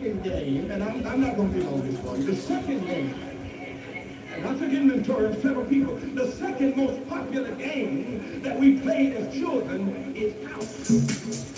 second game, and I'm not going to be long this morning, the second game, and I took inventory of several people, the second most popular game that we played as children is house.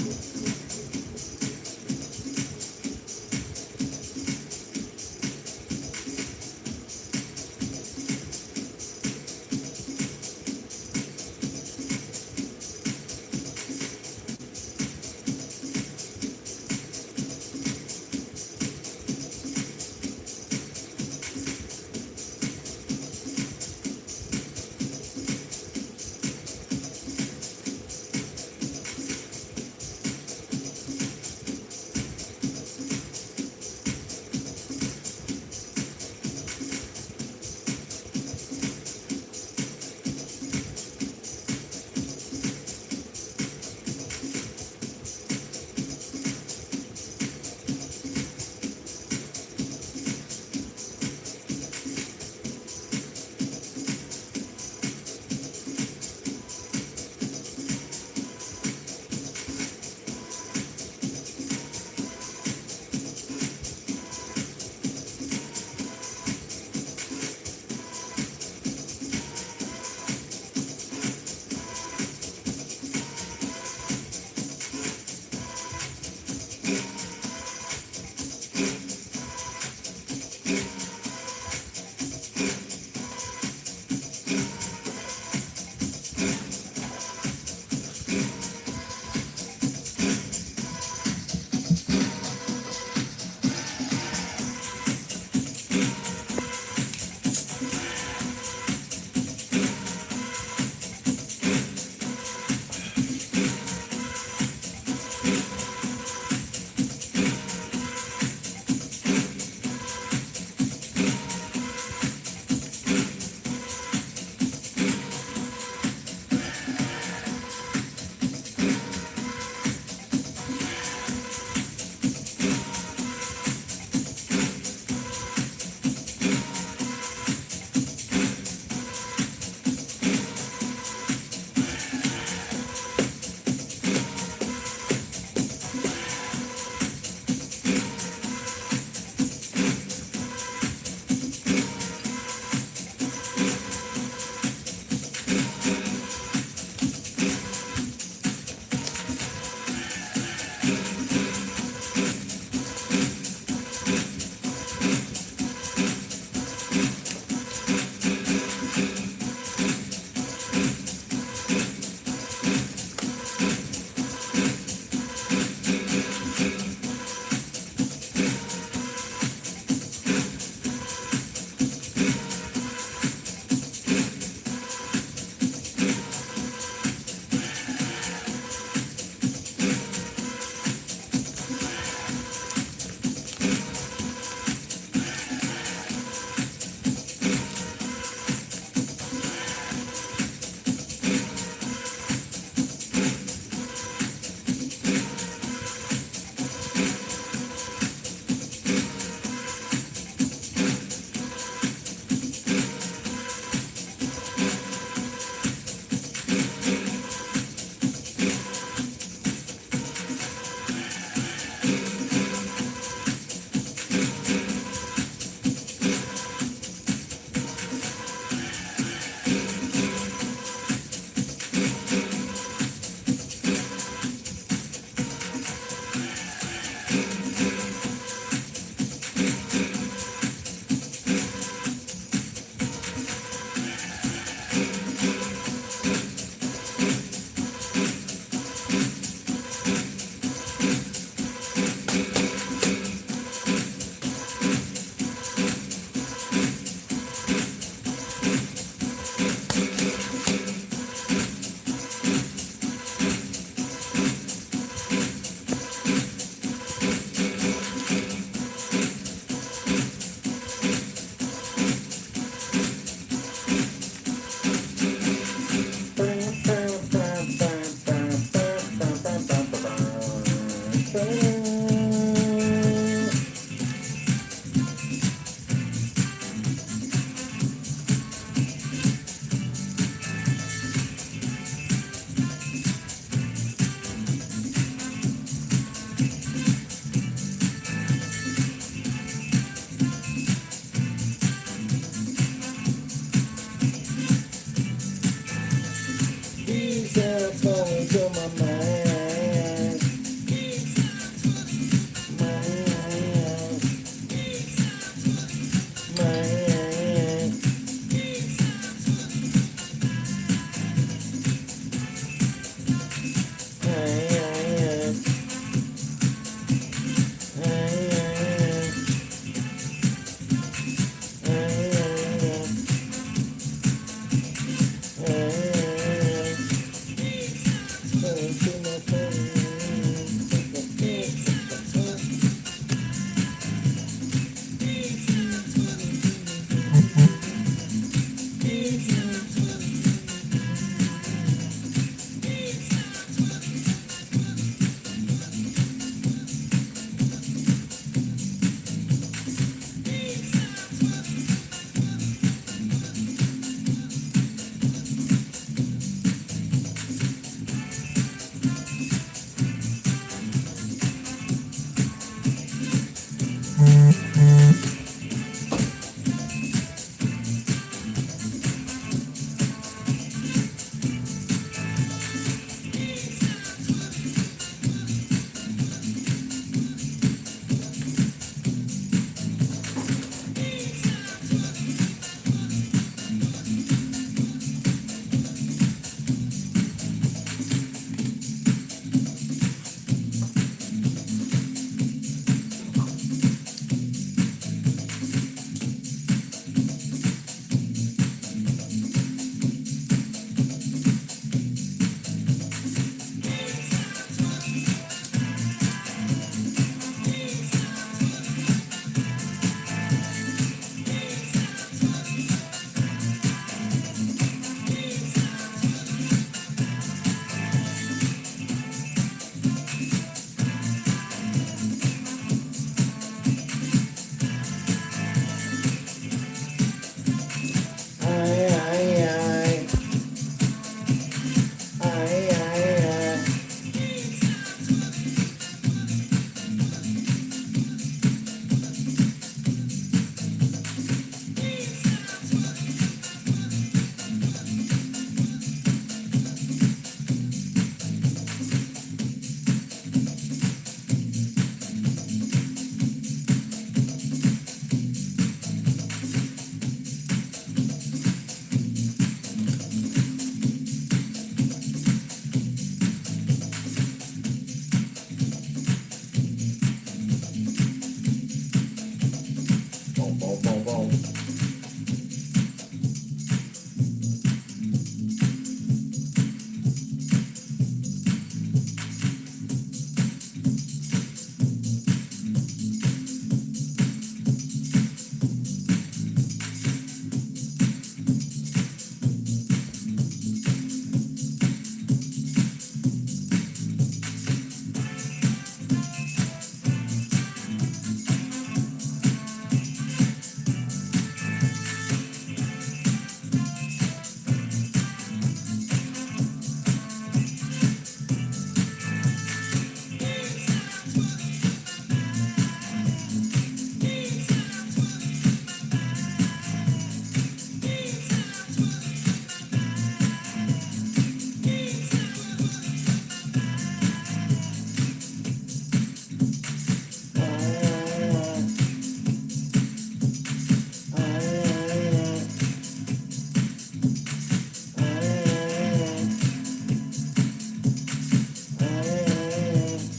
boom.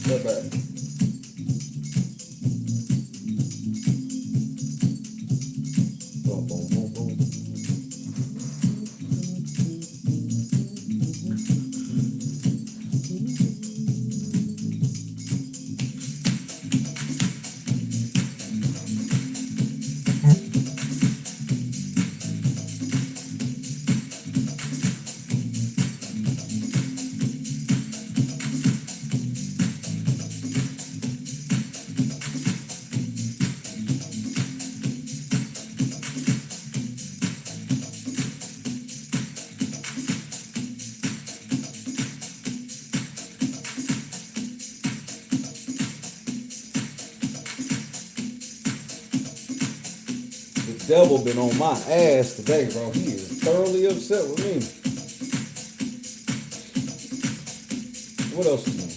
Step back. Boom, boom, boom, boom. The devil been on my ass today, bro. He is thoroughly upset with me. What else is new?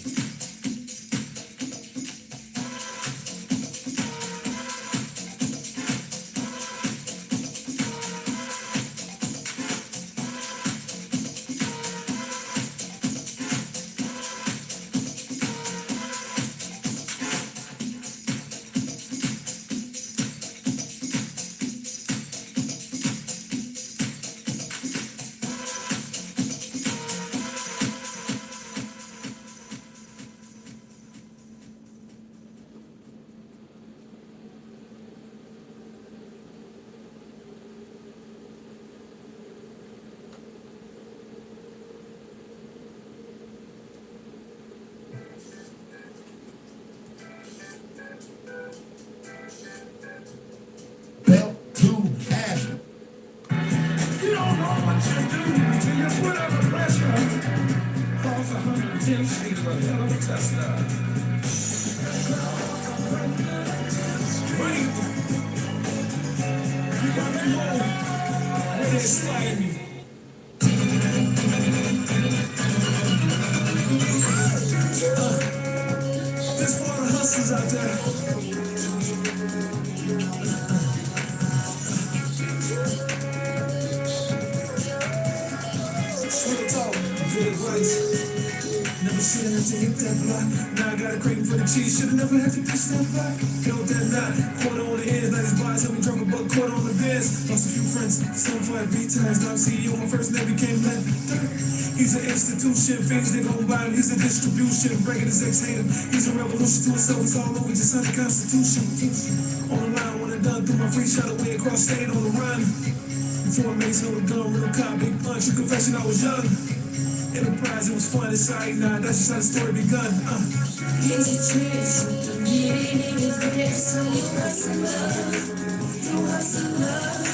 You don't know what you do till you put under pressure. Cause 110 feet of a hell of a Tesla. Wait. You got to know where they slide me. There's a lot of hustlers out there. Real talk, good advice. Never seen it to hit that block. Now I got a craving for the cheese. Should've never had to push that back. Felt that knot, quarter on the head. Now these bars help me drop a buck, quarter on the biz. Lost a few friends, some 5 B times. Now I'm CEO, my first name became that. He's an institution, things they gon' buy him. He's a distribution, breaking his ex-hater. He's a revolution to himself, it's all over, just under the Constitution. On the line when I'm done, through my free shot away across state on the run. Before I made held a gun, real cop, big punch, true confession, I was young. Enterprise, it was fun, inside, nah, that's just how the story begun. Here's a trick, don't get it in his head, so you hustle up, you hustle up.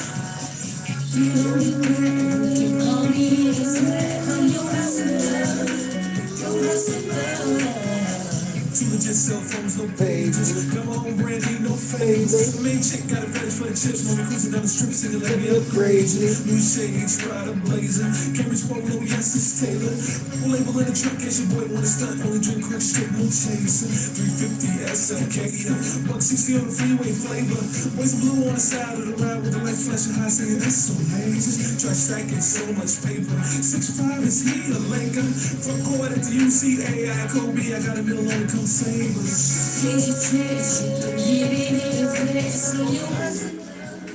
You don't need me, you call me in his head, you hustle up, you hustle up. Two legit cell phones, no pages. Got my own brand, ain't no favors. The main chick got a fetish for the chips. When we cruising down the strip, singing, let me upgrade you. New shades, Prada blazing. Cambridge Polo, yes, it's Taylor. Label in the truck, as your boy wanna stunt. Only drink quick, straight, no chaser. 350 SLK, buck 60 on the freeway flavor. Boys blue on the side of the ride with the light flashing high, saying that's so amazing. Try stacking so much paper. 6'5" is he a Laker? Front court at the UCA, Kobe, I got a mill on the come save us. Here's a trick, don't get it in his head, so you hustle up,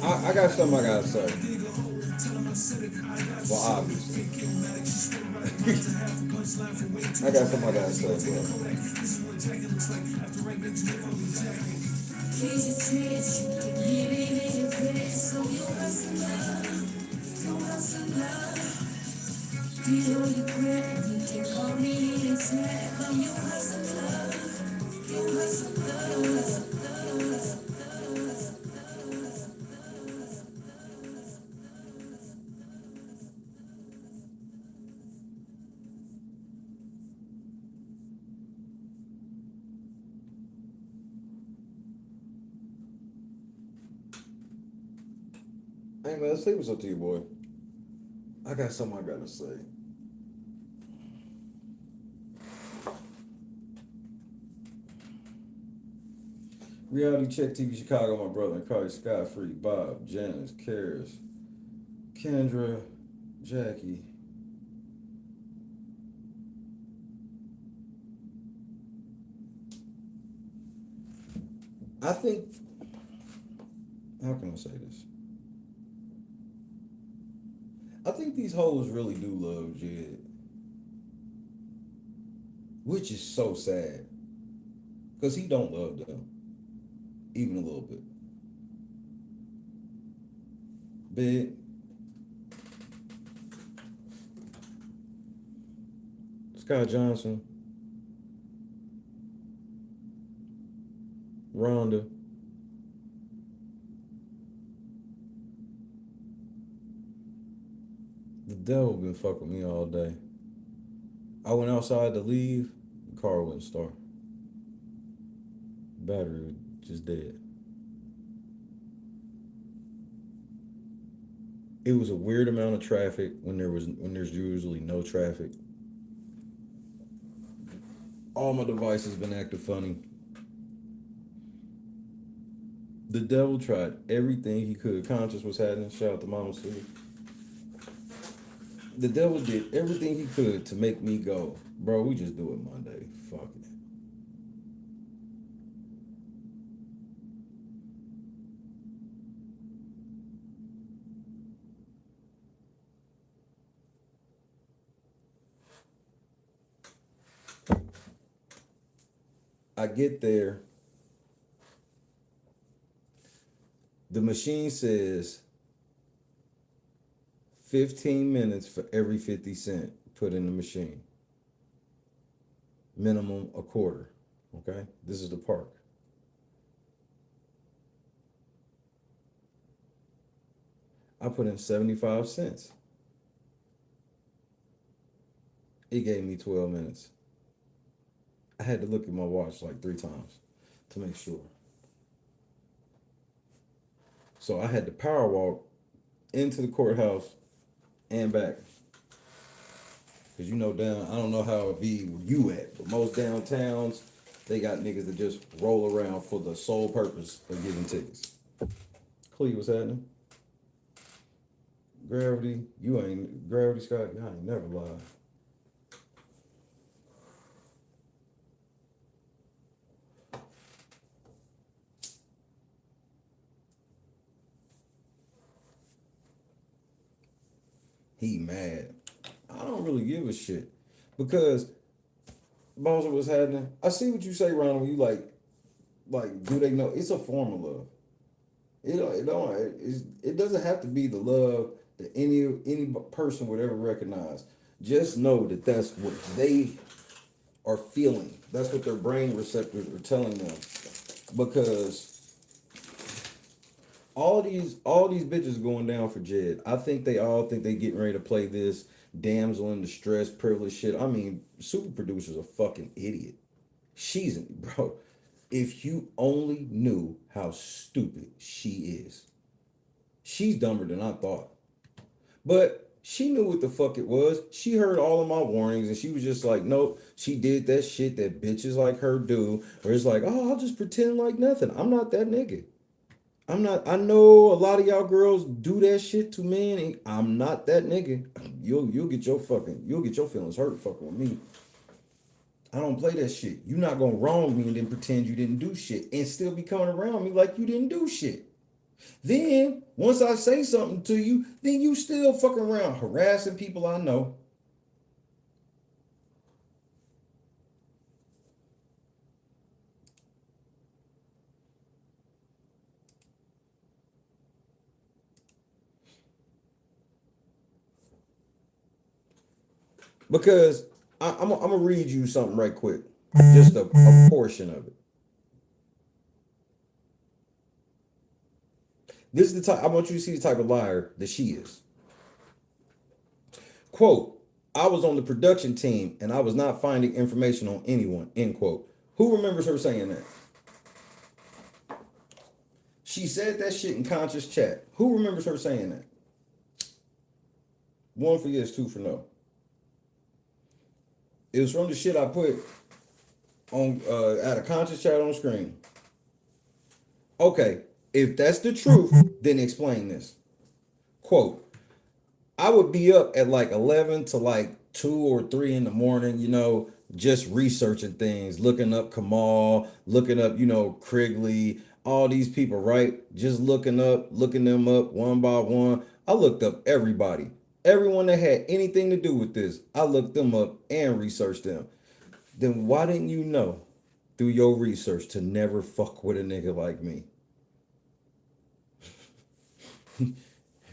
I got something I gotta say. Well, obviously, I got something I gotta say, bro. Please your trees, you can give it in your face. So you hustle love. Do you know you credit? You can call me anytime. But you hustle love. You hustle Hey man, say what's up to you, boy. I got something I gotta say. Reality Check TV Chicago, my brother, and Carly Scott Free, Bob, Janice, Karis, Kendra, Jackie. I think, how can I say this? I think these hoes really do love Jed, which is so sad, because he don't love them, even a little bit. Big, Scott Johnson, Rhonda, the devil been fucking me all day. I went outside to leave, the car wouldn't start. Battery was just dead. It was a weird amount of traffic when there's usually no traffic. All my devices been acting funny. The devil tried everything he could. Conscious was happening. Shout out to Mama Sue. The devil did everything he could to make me go, bro, we just do it Monday. Fuck it. I get there. The machine says 15 minutes for every 50 cent put in the machine. Minimum a quarter. Okay? This is the park. I put in 75 cents. It gave me 12 minutes. I had to look at my watch like 3 times to make sure. So I had to power walk into the courthouse and back. Because you know I don't know how it be where you at, but most downtowns, they got niggas that just roll around for the sole purpose of giving tickets. Cleve, what's happening? Gravity Scott, I ain't never lied. He mad. I don't really give a shit. Because, boss, what's happening? I see what you say, Ronald. You like, do they know? It's a form of love. It doesn't have to be the love that any person would ever recognize. Just know that that's what they are feeling. That's what their brain receptors are telling them. Because all these bitches going down for Jed. I think they all think they getting ready to play this damsel in distress privilege shit. I mean, super producer's a fucking idiot. Bro. If you only knew how stupid she is. She's dumber than I thought. But she knew what the fuck it was. She heard all of my warnings and she was just like, nope, she did that shit that bitches like her do. Where it's like, oh, I'll just pretend like nothing. I'm not that nigga. I'm not. I know a lot of y'all girls do that shit to men. And I'm not that nigga. You'll get your feelings hurt fucking with me. I don't play that shit. You not gonna wrong me and then pretend you didn't do shit and still be coming around me like you didn't do shit. Then once I say something to you, then you still fucking around harassing people I know. Because I'm gonna read you something right quick, just a portion of it. This is the type I want you to see the type of liar that she is. Quote, I was on the production team and I was not finding information on anyone, end quote. Who remembers her saying that? She said that shit in conscious chat. Who remembers her saying that? One for yes, two for no. It was from the shit I put on at a conscious chat on screen. Okay, if that's the truth, then explain this. Quote, I would be up at like 11 to like 2 or 3 in the morning, just researching things, looking up Kamal, looking up, Krigley, all these people, right? Just looking them up one by one. I looked up everybody. Everyone that had anything to do with this, I looked them up and researched them. Then why didn't you know through your research to never fuck with a nigga like me?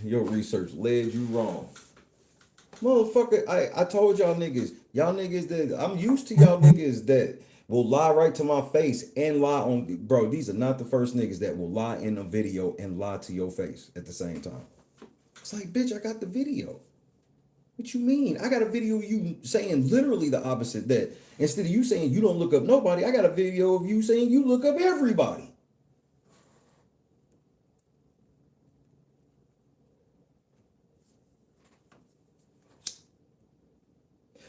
Your research led you wrong. Motherfucker, I told y'all niggas that I'm used to y'all niggas that will lie right to my face and lie on, bro, these are not the first niggas that will lie in a video and lie to your face at the same time. It's like, bitch, I got the video. What you mean? I got a video of you saying literally the opposite, that instead of you saying you don't look up nobody, I got a video of you saying you look up everybody.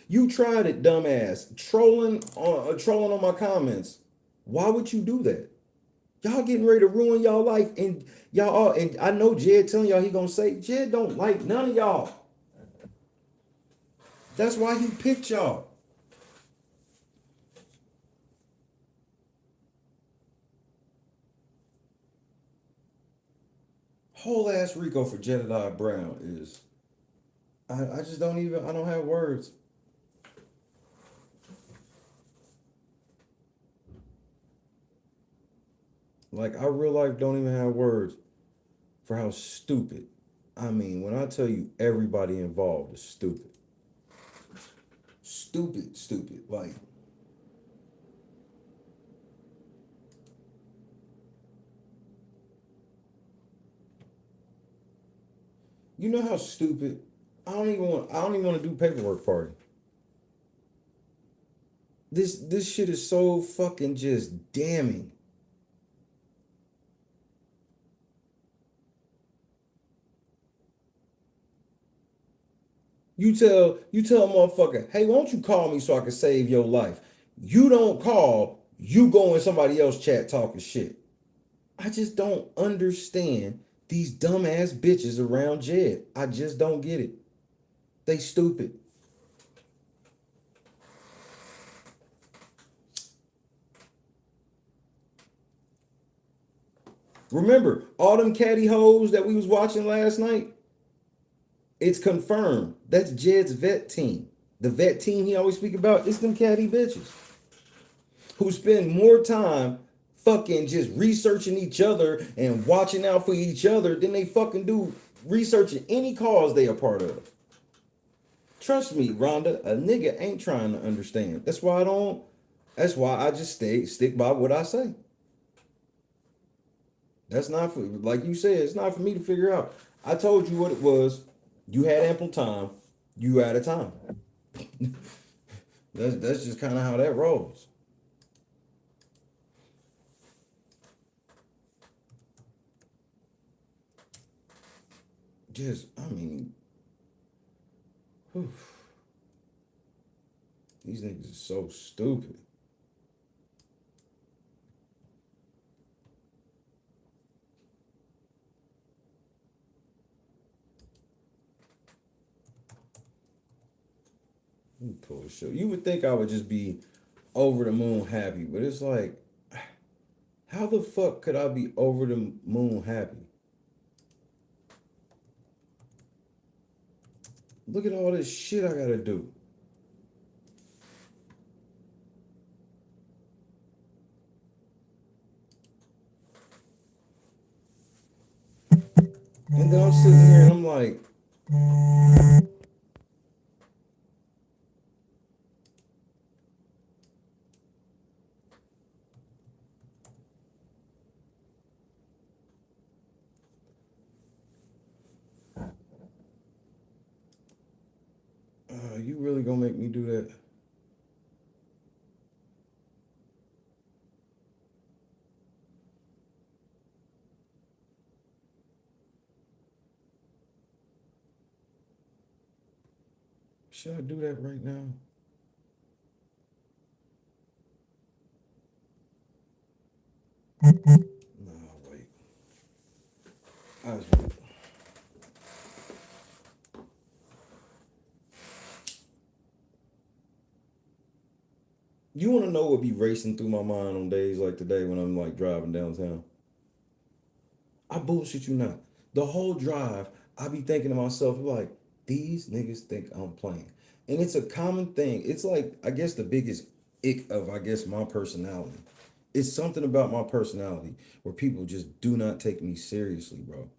You tried it, dumbass. Trolling on my comments. Why would you do that? Y'all getting ready to ruin y'all life, and y'all all, and I know Jed telling y'all he gonna say Jed don't like none of y'all. That's why he picked y'all. Whole ass Rico for Jedediah Brown is I just I don't have words. Like, I real life don't even have words for how stupid. I mean, when I tell you everybody involved is stupid. Stupid, stupid. Like, you know how stupid? I don't even want to do paperwork party. This shit is so fucking just damning. You tell a motherfucker, hey, won't you call me so I can save your life? You don't call, you go in somebody else chat talking shit. I just don't understand these dumbass bitches around Jed. I just don't get it. They stupid. Remember, all them catty hoes that we was watching last night? It's confirmed. That's Jed's vet team. The vet team he always speak about, it's them catty bitches who spend more time fucking just researching each other and watching out for each other than they fucking do researching any cause they are part of. Trust me, Rhonda, a nigga ain't trying to understand. That's why I just stick by what I say. That's not for, like you said, it's not for me to figure out. I told you what it was. You had ample time. You had a time. That's just kind of how that rolls. Just, I mean, whew. These niggas are so stupid. Pull a show. You would think I would just be over the moon happy, but it's like, how the fuck could I be over the moon happy? Look at all this shit I gotta do. And then I'm sitting here and I'm like, you really gonna make me do that? Should I do that right now? No, wait. I was wait. You want to know what be racing through my mind on days like today when I'm like driving downtown? I bullshit you not. The whole drive, I be thinking to myself, like, these niggas think I'm playing. And it's a common thing. It's like, I guess the biggest ick of, I guess, my personality. It's something about my personality where people just do not take me seriously, bro.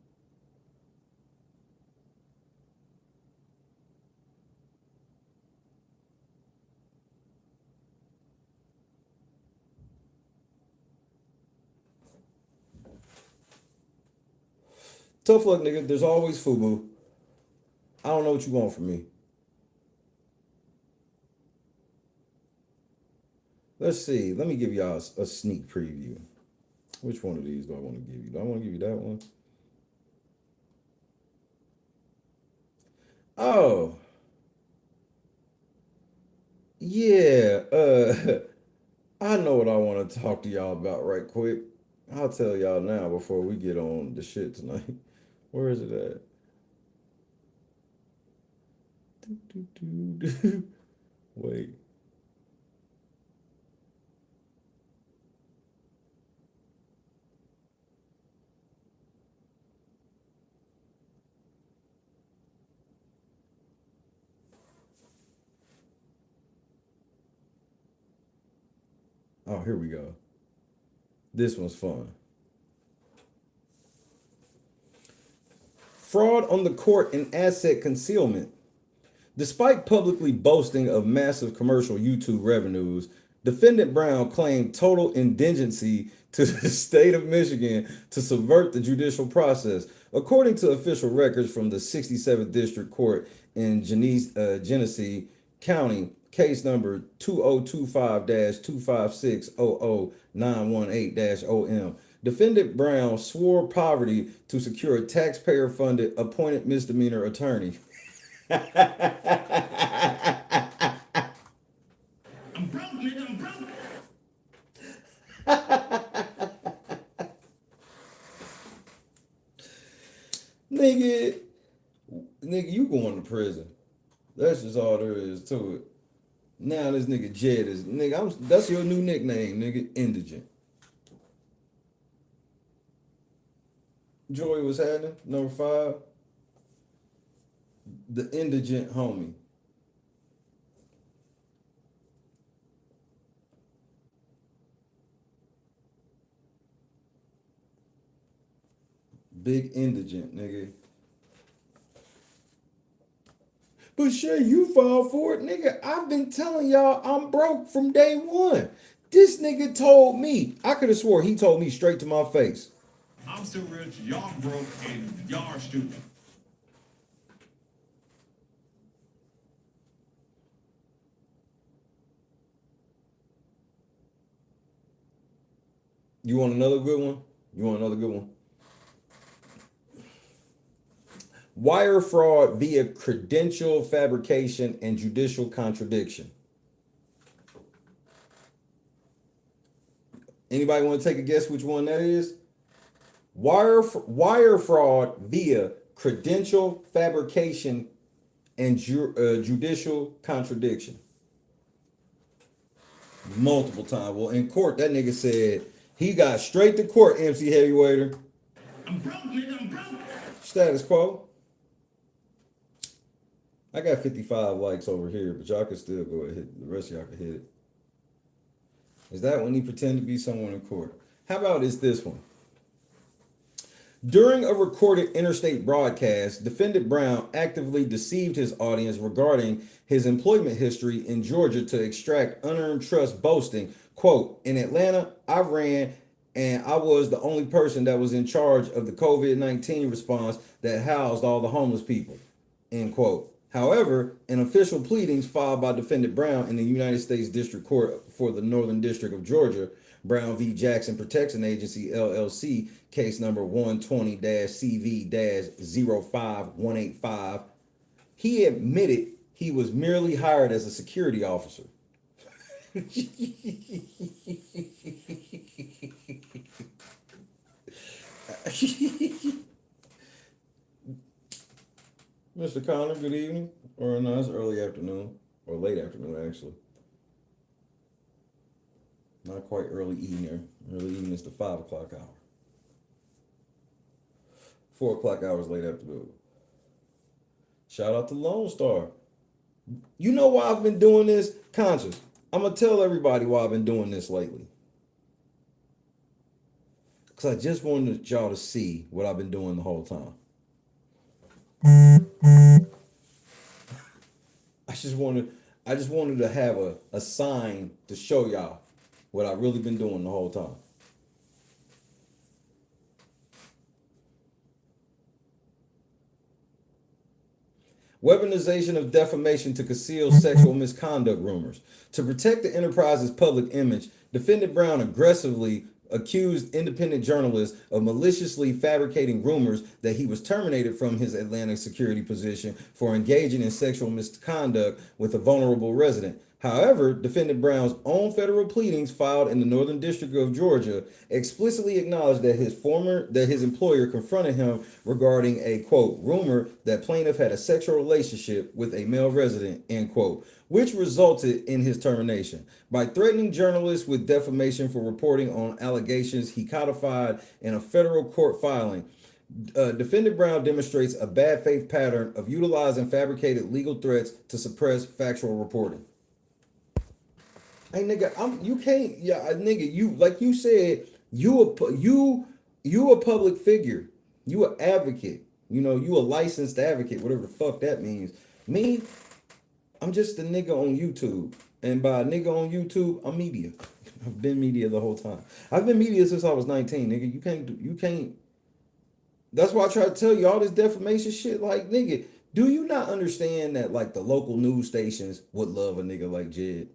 Tough luck, nigga. There's always FUBU. I don't know what you want from me. Let's see. Let me give y'all a sneak preview. Which one of these do I want to give you? Do I want to give you that one? Oh, yeah. I know what I want to talk to y'all about right quick. I'll tell y'all now before we get on the shit tonight. Where is it at? Wait. Oh, here we go. This one's fun. Fraud on the court and asset concealment. Despite publicly boasting of massive commercial YouTube revenues, defendant Brown claimed total indigency to the state of Michigan to subvert the judicial process. According to official records from the 67th District Court in Genesee County, case number 2025-256-00918-OM, defendant Brown swore poverty to secure a taxpayer-funded appointed misdemeanor attorney. I'm broke, nigga, I'm broke. Nigga, you going to prison. That's just all there is to it. Now this nigga Jed is that's your new nickname, nigga, indigent. Joy, what's happening? Number 5. The indigent homie. Big indigent, nigga. But Shay, you fall for it, nigga. I've been telling y'all I'm broke from day one. This nigga told me. I could have swore he told me straight to my face. I'm still rich, y'all broke, and y'all are stupid. You want another good one? You want another good one? Wire fraud via credential fabrication and judicial contradiction. Anybody want to take a guess which one that is? Wire fraud via credential fabrication and judicial contradiction. multiple times. Well, in court, that nigga said he got straight to court, MC Heavyweighter. I'm broke, nigga, I'm broke. Status quo. I got 55 likes over here, but y'all can still go ahead. The rest of y'all can hit it. Is that when he pretended to be someone in court? How about this one? During a recorded interstate broadcast, Defendant Brown actively deceived his audience regarding his employment history in Georgia to extract unearned trust, boasting, quote, in Atlanta, I ran and I was the only person that was in charge of the COVID-19 response that housed all the homeless people, end quote. However, in official pleadings filed by Defendant Brown in the United States District Court for the Northern District of Georgia, Brown v. Jackson Protection Agency, LLC, case number 120-CV-05185, he admitted he was merely hired as a security officer. Mr. Connor, good evening. Or no, it's early afternoon. Or late afternoon, actually. Not quite early evening. Early evening is the 5 o'clock hour. 4 o'clock hour is late afternoon. Shout out to Lone Star. You know why I've been doing this? Conscious. I'm going to tell everybody why I've been doing this lately. Because I just wanted y'all to see what I've been doing the whole time. I just wanted to have a sign to show y'all what I've really been doing the whole time. Weaponization of defamation to conceal sexual misconduct rumors. To protect the enterprise's public image, Defendant Brown aggressively accused independent journalists of maliciously fabricating rumors that he was terminated from his Atlanta security position for engaging in sexual misconduct with a vulnerable resident. However, Defendant Brown's own federal pleadings filed in the Northern District of Georgia explicitly acknowledged that his employer confronted him regarding a, quote, rumor that plaintiff had a sexual relationship with a male resident, end quote, which resulted in his termination. By threatening journalists with defamation for reporting on allegations he codified in a federal court filing, Defendant Brown demonstrates a bad faith pattern of utilizing fabricated legal threats to suppress factual reporting. Hey nigga, you like you said, you a public figure. You an advocate. You know, you a licensed advocate, whatever the fuck that means. Me, I'm just a nigga on YouTube. And by a nigga on YouTube, I'm media. I've been media the whole time. I've been media since I was 19, nigga. You can't. That's why I try to tell you all this defamation shit. Like, nigga, do you not understand that like the local news stations would love a nigga like Jed?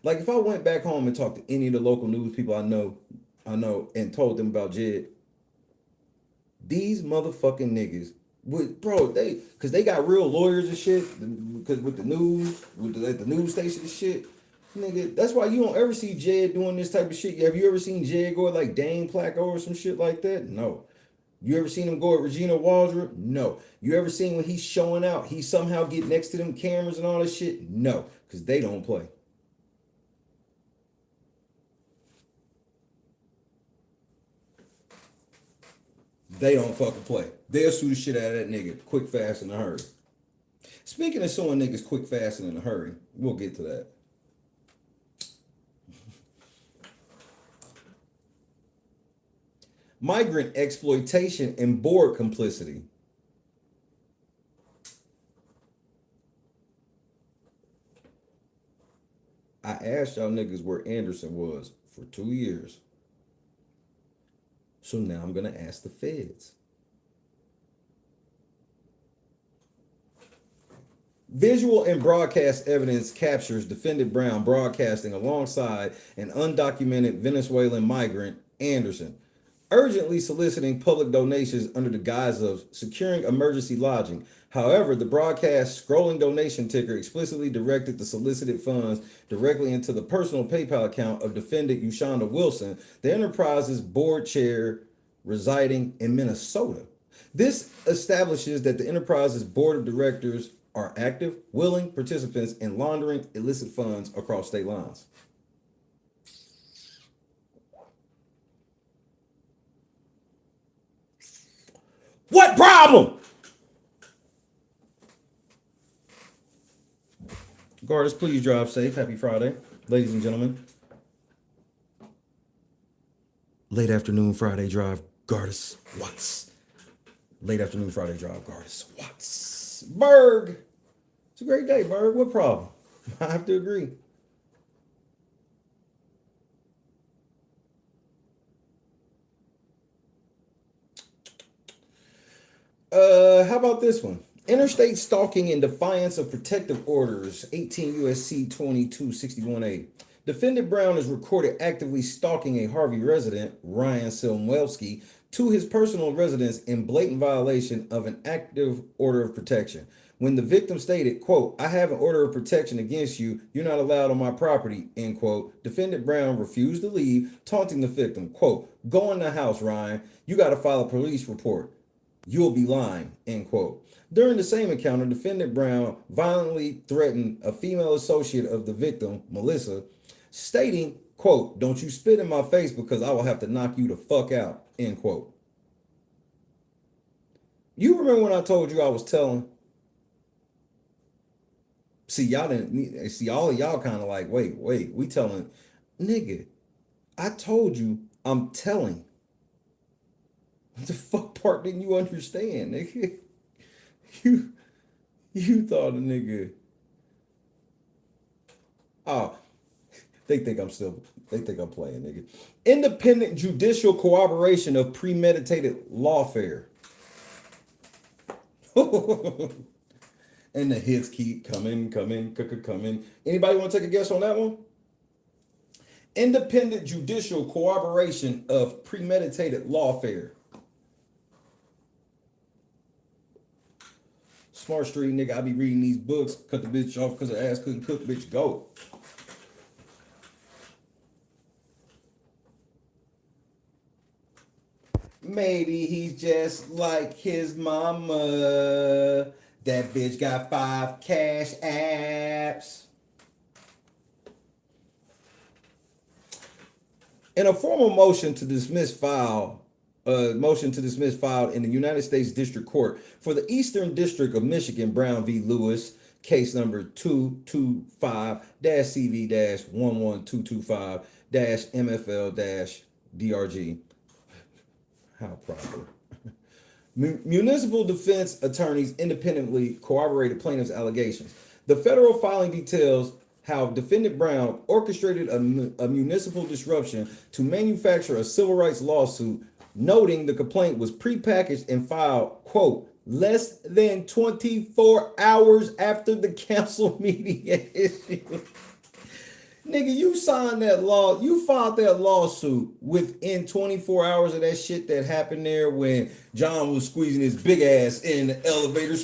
Like if I went back home and talked to any of the local news people I know, and told them about Jed, these motherfucking niggas would, cause they got real lawyers and shit, cause with the news, at the news station and shit, nigga, that's why you don't ever see Jed doing this type of shit. Have you ever seen Jed go at like Dane Placco or some shit like that? No. You ever seen him go at Regina Waldrop? No. You ever seen when he's showing out, he somehow get next to them cameras and all this shit? No, cause they don't play. They don't fucking play. They'll sue the shit out of that nigga quick, fast, in a hurry. Speaking of suing niggas quick, fast, and in a hurry, we'll get to that. Migrant exploitation and board complicity. I asked y'all niggas where Anderson was for 2 years. So now I'm going to ask the feds. Visual and broadcast evidence captures Defendant Brown broadcasting alongside an undocumented Venezuelan migrant, Anderson, urgently soliciting public donations under the guise of securing emergency lodging. However, the broadcast scrolling donation ticker explicitly directed the solicited funds directly into the personal PayPal account of defendant Ushonda Wilson, the enterprise's board chair residing in Minnesota. This establishes that the enterprise's board of directors are active, willing participants in laundering illicit funds across state lines. What problem? Guards, please drive safe. Happy Friday, ladies and gentlemen. Late afternoon Friday drive, Gardis Watts. Late afternoon Friday drive, Gardis Watts. Berg. It's a great day, Berg. What problem? I have to agree. How about this one? Interstate stalking in defiance of protective orders, 18 USC 2261A. Defendant Brown is recorded actively stalking a Harvey resident, Ryan Silmwelski, to his personal residence in blatant violation of an active order of protection. When the victim stated, quote, "I have an order of protection against you. You're not allowed on my property," end quote. Defendant Brown refused to leave, taunting the victim, quote, "Go in the house, Ryan. You got to file a police report. You'll be lying," end quote. During the same encounter, defendant Brown violently threatened a female associate of the victim, Melissa, stating, quote, "Don't you spit in my face because I will have to knock you the fuck out," end quote. You remember when I told you I was telling? See, y'all didn't see, all of y'all kind of like, wait, we telling, nigga, I told you I'm telling. What the fuck part didn't you understand, nigga? You thought a nigga. Oh, they think I'm playing, nigga. Independent judicial corroboration of premeditated lawfare. And the hits keep coming. Anybody want to take a guess on that one? Independent judicial corroboration of premeditated lawfare. Smart Street nigga, I be reading these books, cut the bitch off because her ass couldn't cook, bitch, go. Maybe he's just like his mama. That bitch got 5 cash apps. In a formal motion to dismiss filed in the United States District Court for the Eastern District of Michigan, Brown v. Lewis, case number 225-CV-11225-MFL-DRG. How proper. Municipal defense attorneys independently corroborated plaintiff's allegations. The federal filing details how defendant Brown orchestrated a municipal disruption to manufacture a civil rights lawsuit, noting the complaint was prepackaged and filed, quote, less than 24 hours after the council meeting issue. Nigga, you signed that law, you filed that lawsuit within 24 hours of that shit that happened there when John was squeezing his big ass in the elevator,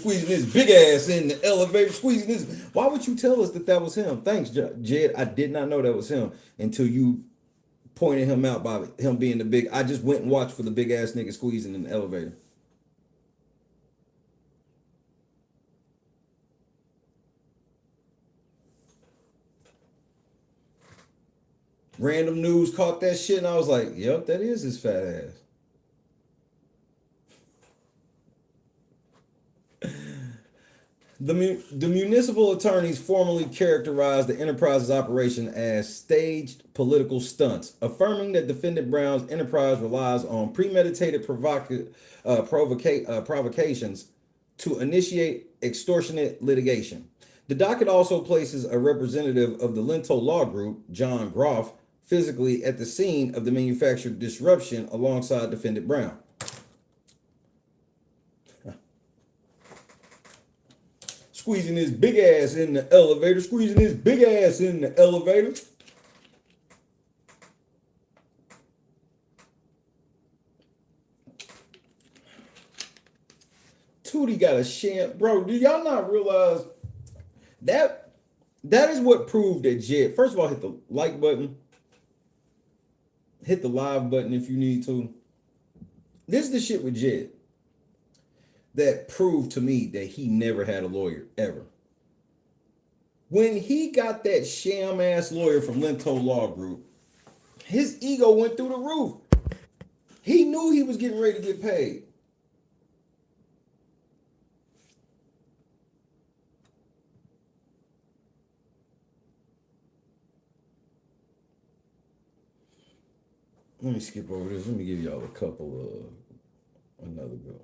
Why would you tell us that was him? Thanks, Jed. I did not know that was him until you pointed him out by him being the big. I just went and watched for the big ass nigga squeezing in the elevator. Random news caught that shit and I was like, yep, that is his fat ass. The municipal attorneys formally characterized the enterprise's operation as staged political stunts, affirming that defendant Brown's enterprise relies on premeditated provocations to initiate extortionate litigation. The docket also places a representative of the Lento Law Group, John Groff, physically at the scene of the manufactured disruption alongside defendant Brown. Squeezing his big ass in the elevator. Tootie got a sham. Bro, do y'all not realize that is what proved that Jed, first of all, hit the like button. Hit the live button if you need to. This is the shit with Jed. that proved to me that he never had a lawyer ever. When he got that sham ass lawyer from Lento Law Group, his ego went through the roof. He knew he was getting ready to get paid. Let me skip over this. Let me give y'all a couple of another go.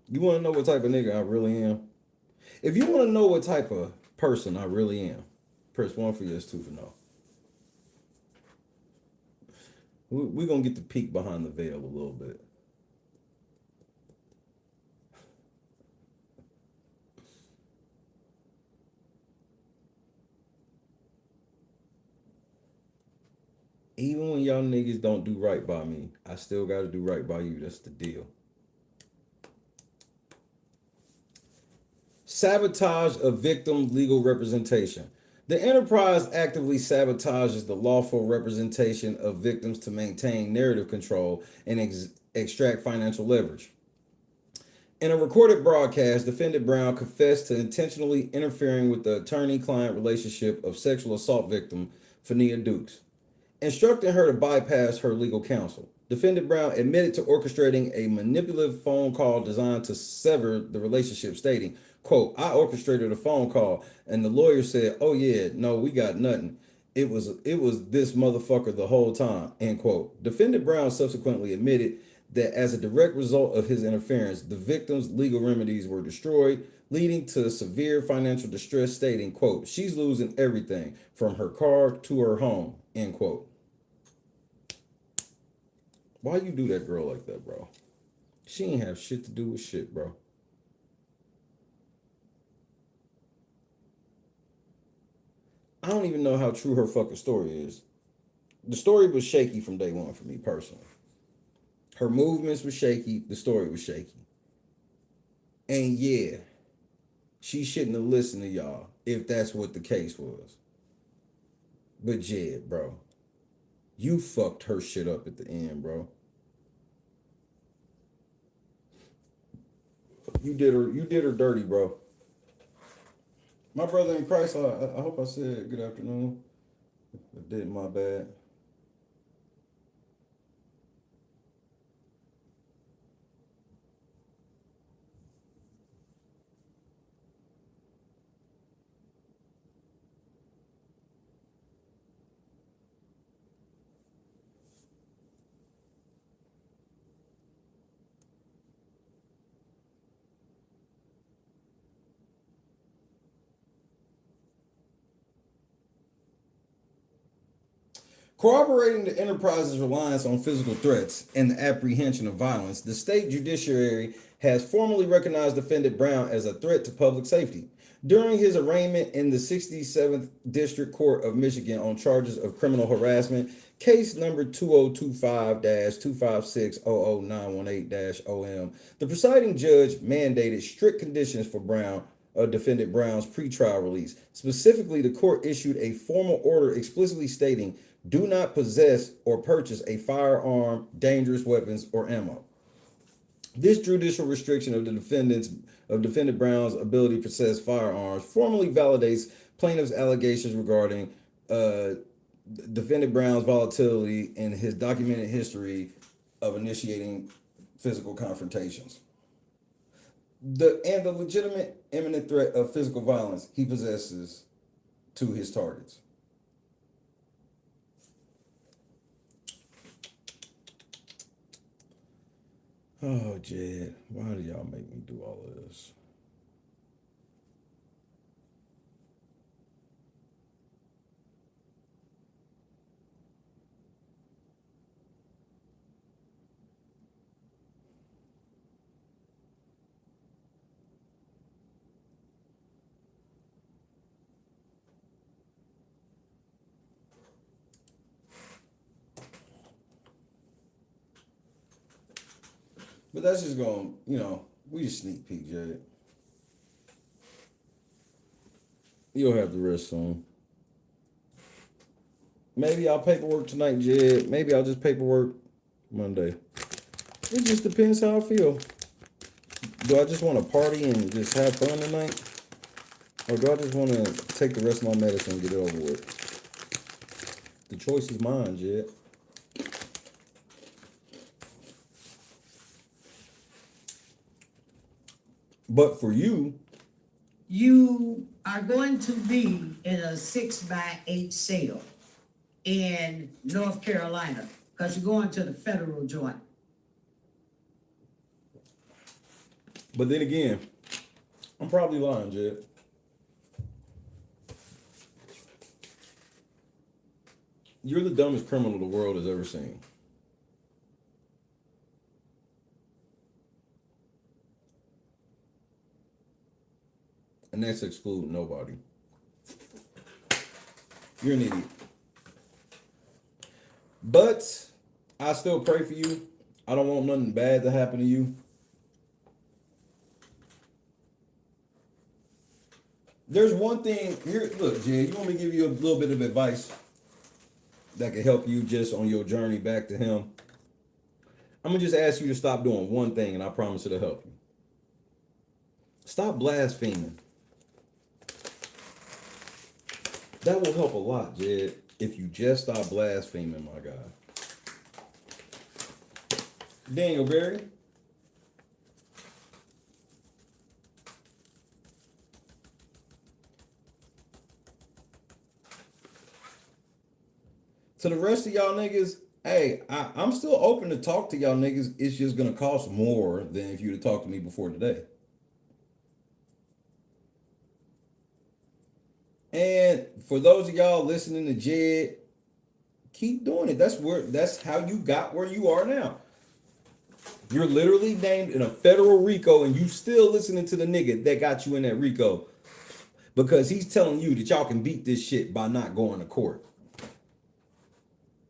You want to know what type of nigga I really am? If you want to know what type of person I really am, press 1 for yes, 2 for no. We're going to get the peek behind the veil a little bit. Even when y'all niggas don't do right by me, I still got to do right by you. That's the deal. Sabotage of victim legal representation. The enterprise actively sabotages the lawful representation of victims to maintain narrative control and extract financial leverage. In a recorded broadcast, defendant Brown confessed to intentionally interfering with the attorney-client relationship of sexual assault victim Fania Dukes, instructing her to bypass her legal counsel. Defendant Brown admitted to orchestrating a manipulative phone call designed to sever the relationship, stating, quote, I orchestrated a phone call and the lawyer said, oh yeah, no, we got nothing. It was this motherfucker the whole time, end quote. Defendant Brown subsequently admitted that as a direct result of his interference, the victim's legal remedies were destroyed, leading to severe financial distress, stating, quote, she's losing everything from her car to her home, end quote. Why you do that girl like that, bro? She ain't have shit to do with shit, bro. I don't even know how true her fucking story is. The story was shaky from day one for me personally. Her movements were shaky. The story was shaky. And yeah, she shouldn't have listened to y'all if that's what the case was. But Jed, bro, you fucked her shit up at the end, bro. You did her dirty, bro. My brother in Christ, I hope I said good afternoon. I did my bad. Corroborating the enterprise's reliance on physical threats and the apprehension of violence, the state judiciary has formally recognized defendant Brown as a threat to public safety. During his arraignment in the 67th District Court of Michigan on charges of criminal harassment, case number 2025-256-00918-OM, the presiding judge mandated strict conditions for defendant Brown's pretrial release. Specifically, the court issued a formal order explicitly stating, do not possess or purchase a firearm, dangerous weapons, or ammo. This judicial restriction of defendant Brown's ability to possess firearms formally validates plaintiff's allegations regarding defendant Brown's volatility in his documented history of initiating physical confrontations. The legitimate imminent threat of physical violence he possesses to his targets. Oh, Jed, why do y'all make me do all of this? But that's just going, we just sneak peek, Jed. You'll have the rest soon. Maybe I'll paperwork tonight, Jed. Maybe I'll just paperwork Monday. It just depends how I feel. Do I just want to party and just have fun tonight? Or do I just want to take the rest of my medicine and get it over with? The choice is mine, Jed. But for you, You are going to be in a 6x8 sale in North Carolina, because you're going to the federal joint. but then again, I'm probably lying, Jed. You're the dumbest criminal the world has ever seen. And that's excluding nobody. You're an idiot. But I still pray for you. I don't want nothing bad to happen to you. There's one thing here. Look, Jed, you want me to give you a little bit of advice that can help you just on your journey back to him? I'm gonna just ask you to stop doing one thing, and I promise it'll help you. Stop blaspheming. That will help a lot, Jed, if you just stop blaspheming, my guy. Daniel Berry. To the rest of y'all niggas, hey, I'm still open to talk to y'all niggas. It's just gonna cost more than if you'd have talked to me before today. And for those of y'all listening to Jed, keep doing it. That's how you got where you are now. You're literally named in a federal RICO, and you still listening to the nigga that got you in that RICO because he's telling you that y'all can beat this shit by not going to court.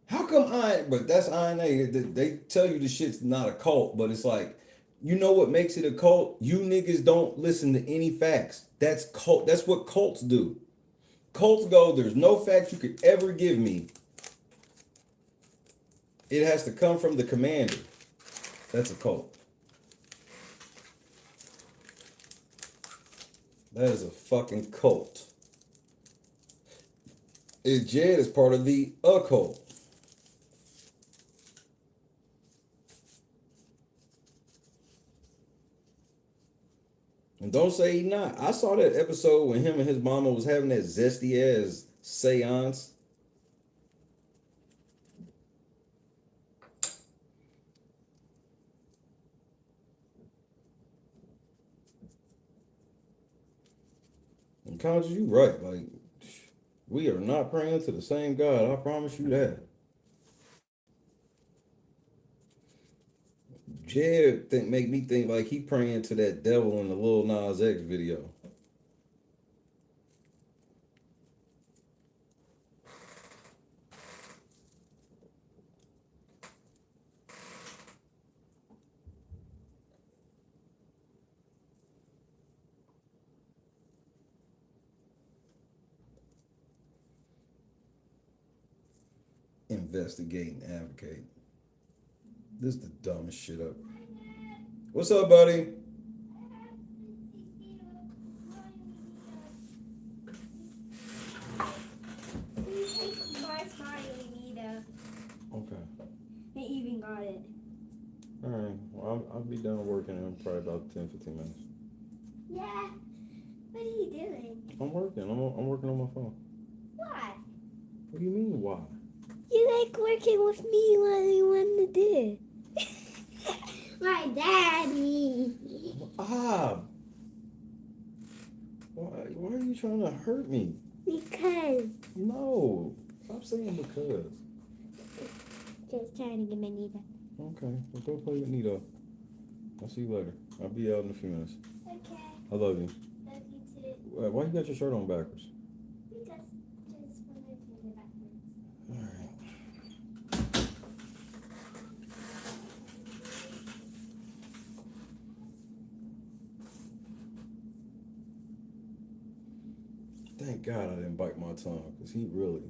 How come but that's INA. They tell you the shit's not a cult, but it's like, you know what makes it a cult? You niggas don't listen to any facts. That's cult. That's what cults do. Cults go, there's no facts you could ever give me. It has to come from the commander. That's a cult. That is a fucking cult. Jed is part of the occult. And don't say he not. I saw that episode when him and his mama was having that zesty ass seance. And Conscious, you right. Like, we are not praying to the same God. I promise you that. Jed make me think like he praying to that devil in the Lil Nas X video. Investigate and advocate. This is the dumbest shit up. What's up, buddy? Okay. They even got it. All right. Well, I'll be done working in probably about 10-15 minutes. Yeah. What are you doing? I'm working. I'm working on my phone. Why? What do you mean, why? You like working with me. What do you want to do? My daddy. Ah. Why are you trying to hurt me? Because. No. Stop saying because. Just trying to get my knee back. Okay. Well, go play with Nito. I'll see you later. I'll be out in a few minutes. Okay. I love you. Love you too. Why you got your shirt on backwards? Because just when I turn it backwards. All right. Thank God I didn't bite my tongue, because he really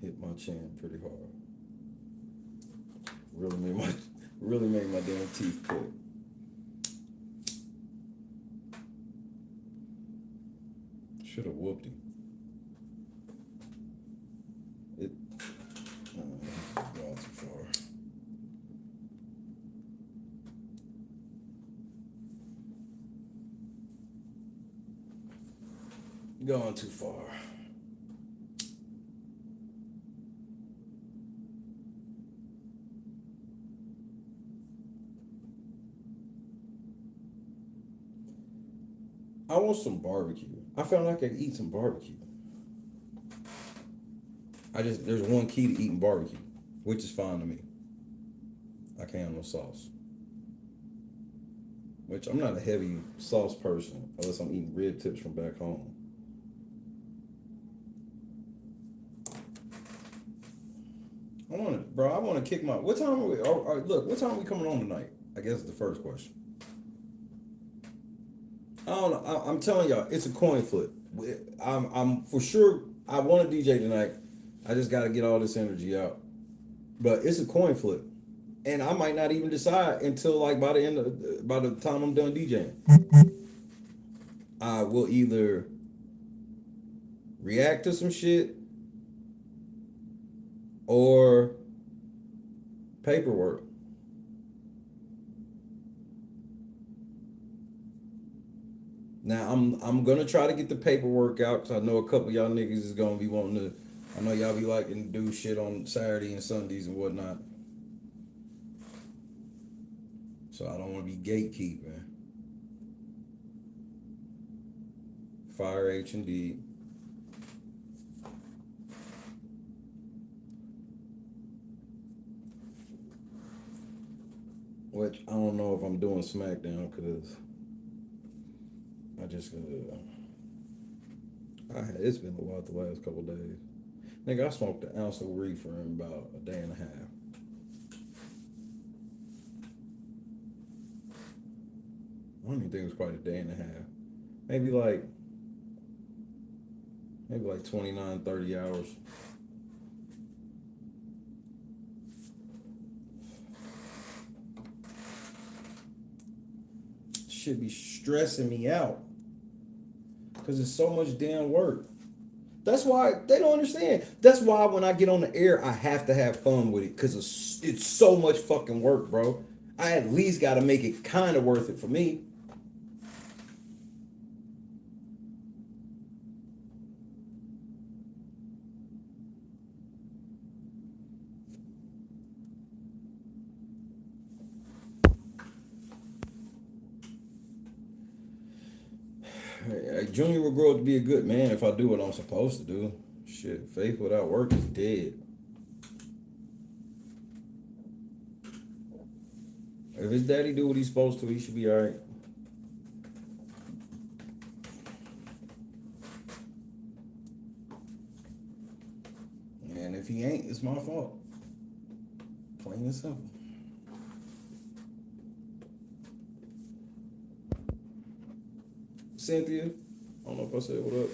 Hit my chin pretty hard. Really made my damn teeth click. Should have whooped him. It gone too far. Gone too far. I want some barbecue. I found like I could eat some barbecue. There's one key to eating barbecue, which is fine to me. I can't have no sauce. Which I'm not a heavy sauce person unless I'm eating rib tips from back home. I want to kick my. What time are we? Look, what time are we coming on tonight? I guess is the first question. I don't know. I'm telling y'all, it's a coin flip. I'm for sure. I want to DJ tonight. I just got to get all this energy out. But it's a coin flip, and I might not even decide until like by the time I'm done DJing. I will either react to some shit or paperwork. Now I'm gonna try to get the paperwork out because I know a couple of y'all niggas is gonna be wanting to. I know y'all be liking to do shit on Saturday and Sundays and whatnot. So I don't want to be gatekeeping. Fire H&D. Which I don't know if I'm doing SmackDown because I just it's been a lot the last couple days. Nigga, I smoked an ounce of reefer in about a day and a half. I don't even think it was quite a day and a half. Maybe like 29, 30 hours. Should be stressing me out because it's so much damn work. That's why they don't understand. That's why when I get on the air, I have to have fun with it because it's so much fucking work, bro. I at least got to make it kind of worth it for me. Junior will grow up to be a good man if I do what I'm supposed to do. Shit, faith without work is dead. If his daddy do what he's supposed to, he should be alright. And if he ain't, it's my fault. Plain and simple. Cynthia, I don't know if I said what up.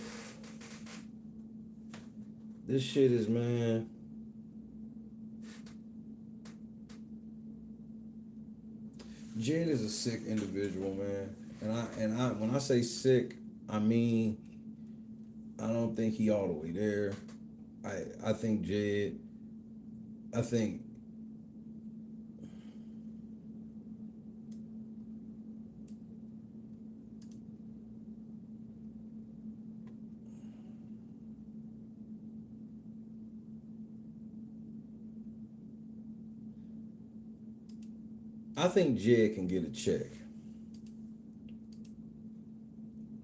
This shit is, man. Jed is a sick individual, man. And I when I say sick, I mean I don't think he all the way there. I think Jed, I think Jed can get a check.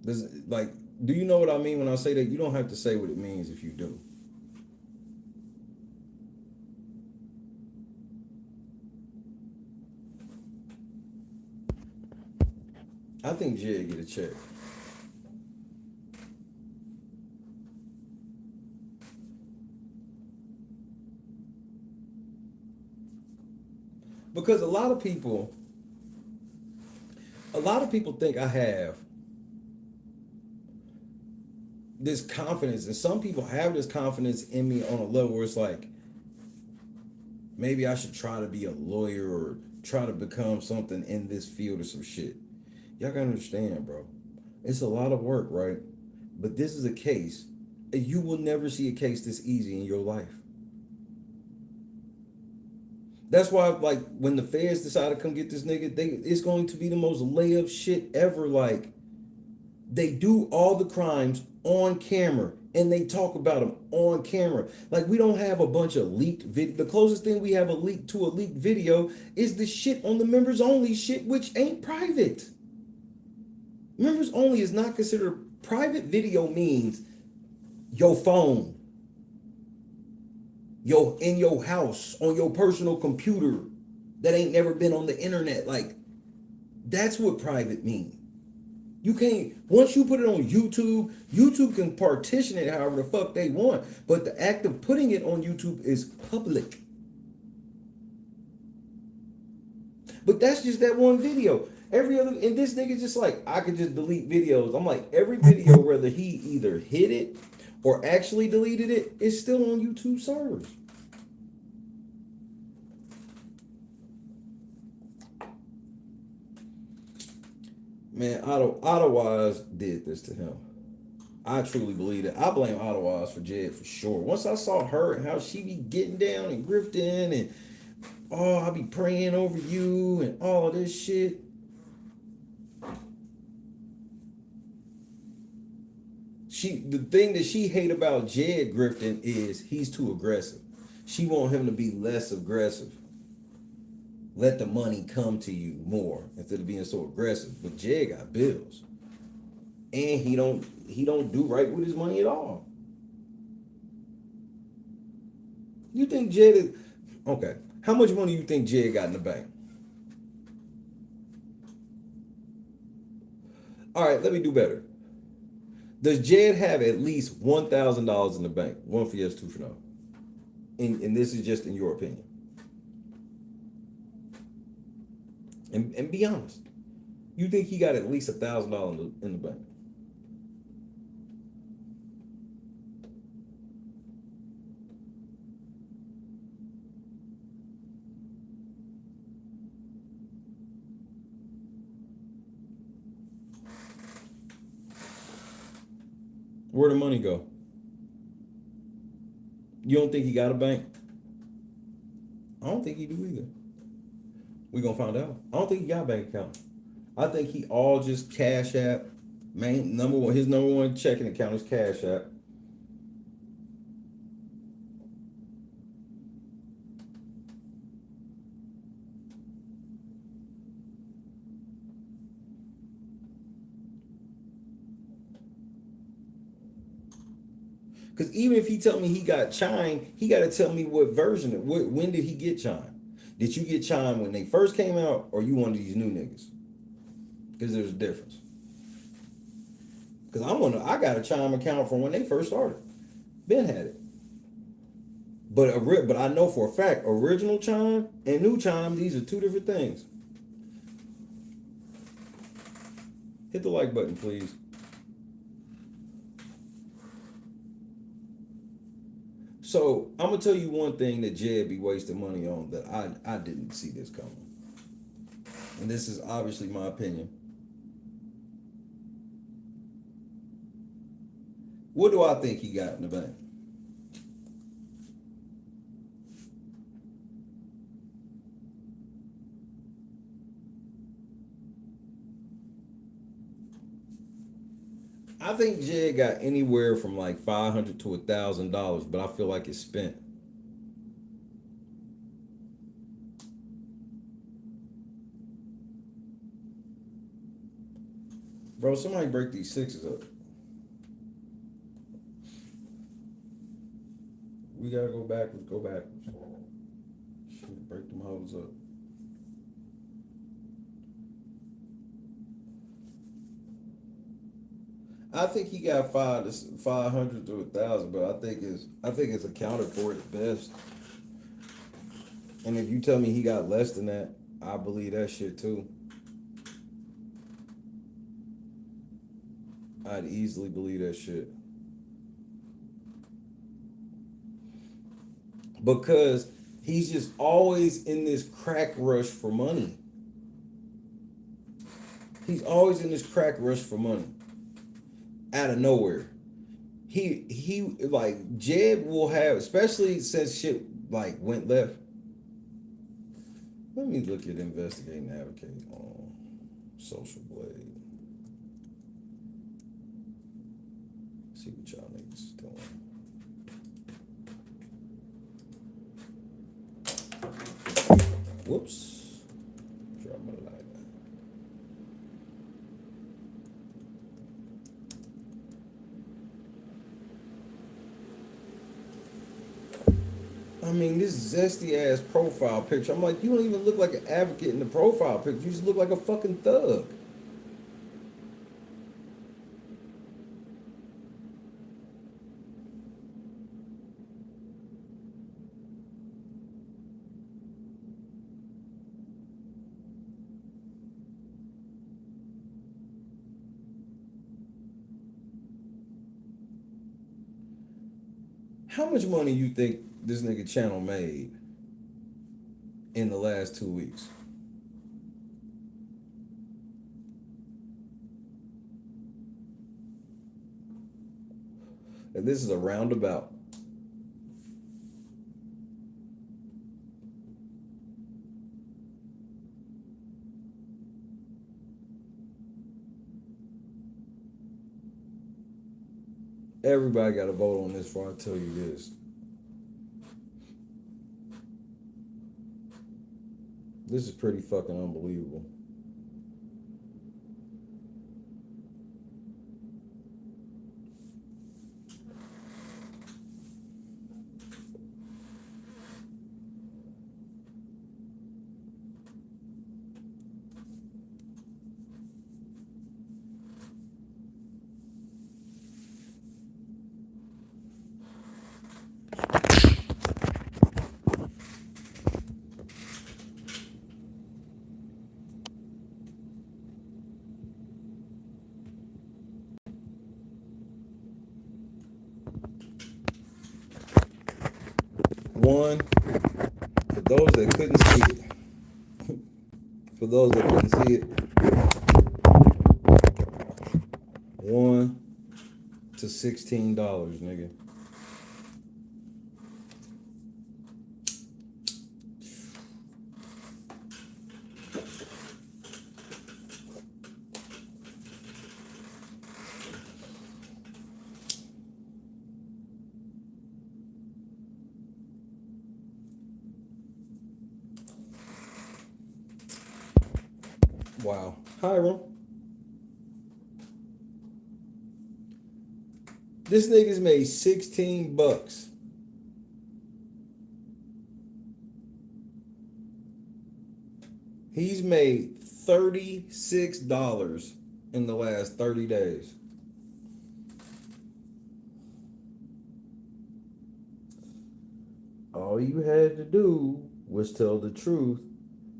Do you know what I mean when I say that? You don't have to say what it means if you do. I think Jed get a check. Because a lot of people think I have this confidence, and some people have this confidence in me on a level where it's like, maybe I should try to be a lawyer or try to become something in this field or some shit. Y'all gotta understand, bro. It's a lot of work, right? But this is a case. You will never see a case this easy in your life. That's why, like, when the feds decide to come get this nigga, it's going to be the most layup shit ever. Like, they do all the crimes on camera and they talk about them on camera. Like, we don't have a bunch of leaked video. The closest thing we have a leaked video is the shit on the members only shit, which ain't private. Members only is not considered private. Video means your phone, in your house, on your personal computer that ain't never been on the internet. Like, that's what private means. You can't, once you put it on YouTube, YouTube can partition it however the fuck they want. But the act of putting it on YouTube is public. But that's just that one video. Every other, and this nigga just like, I could just delete videos. I'm like, every video, whether he either hid it or actually deleted it, is still on YouTube servers. Man, Otto did this to him. I truly believe it. I blame Otto for Jed for sure. Once I saw her and how she be getting down and grifting and, oh, I be praying over you and all of this shit. The thing that she hate about Jed grifting is he's too aggressive. She want him to be less aggressive. Let the money come to you more instead of being so aggressive. But Jed got bills. And he don't do right with his money at all. You think Jed is okay? How much money you think Jed got in the bank? All right, let me do better. Does Jed have at least $1,000 in the bank? One for yes, two for no. And this is just in your opinion. And be honest. You think he got at least $1,000 in the bank? Where'd the money go? You don't think he got a bank? I don't think he do either. We gonna find out. I don't think he got a bank account. I think he all just Cash App. His number one checking account is Cash App. Because even if he tell me he got Chime, he got to tell me what version. When did he get Chime? Did you get Chime when they first came out, or you one of these new niggas? Because there's a difference. Because I got a Chime account from when they first started. Ben had it. But I know for a fact, original Chime and new Chime, these are two different things. Hit the like button, please. So I'm gonna tell you one thing that Jed be wasting money on that I didn't see this coming. And this is obviously my opinion. What do I think he got in the bank? I think Jed got anywhere from like $500 to $1,000, but I feel like it's spent. Bro, somebody break these sixes up. We gotta go backwards. Go backwards. Shit, break them hoes up. I think he got 500 to 1,000, but I think it's accounted for at best. And if you tell me he got less than that, I believe that shit too. I'd easily believe that shit. because he's just always in this crack rush for money. He's always in this crack rush for money. Out of nowhere. He like Jed will have, especially since shit like went left. Let me look at investigate and advocate on Social Blade. See what y'all niggas doing. Whoops. Drop my lighter. I mean, this zesty ass profile picture. I'm like, you don't even look like an advocate in the profile picture. You just look like a fucking thug. How much money you think this nigga channel made in the last 2 weeks? And this is a roundabout. Everybody got to vote on this before I tell you this. This is pretty fucking unbelievable. One, for those that couldn't see it, for those that couldn't see it, 1 to $16, nigga. Wow. Hiram. This nigga's made 16 bucks. He's made $36 in the last 30 days. All you had to do was tell the truth,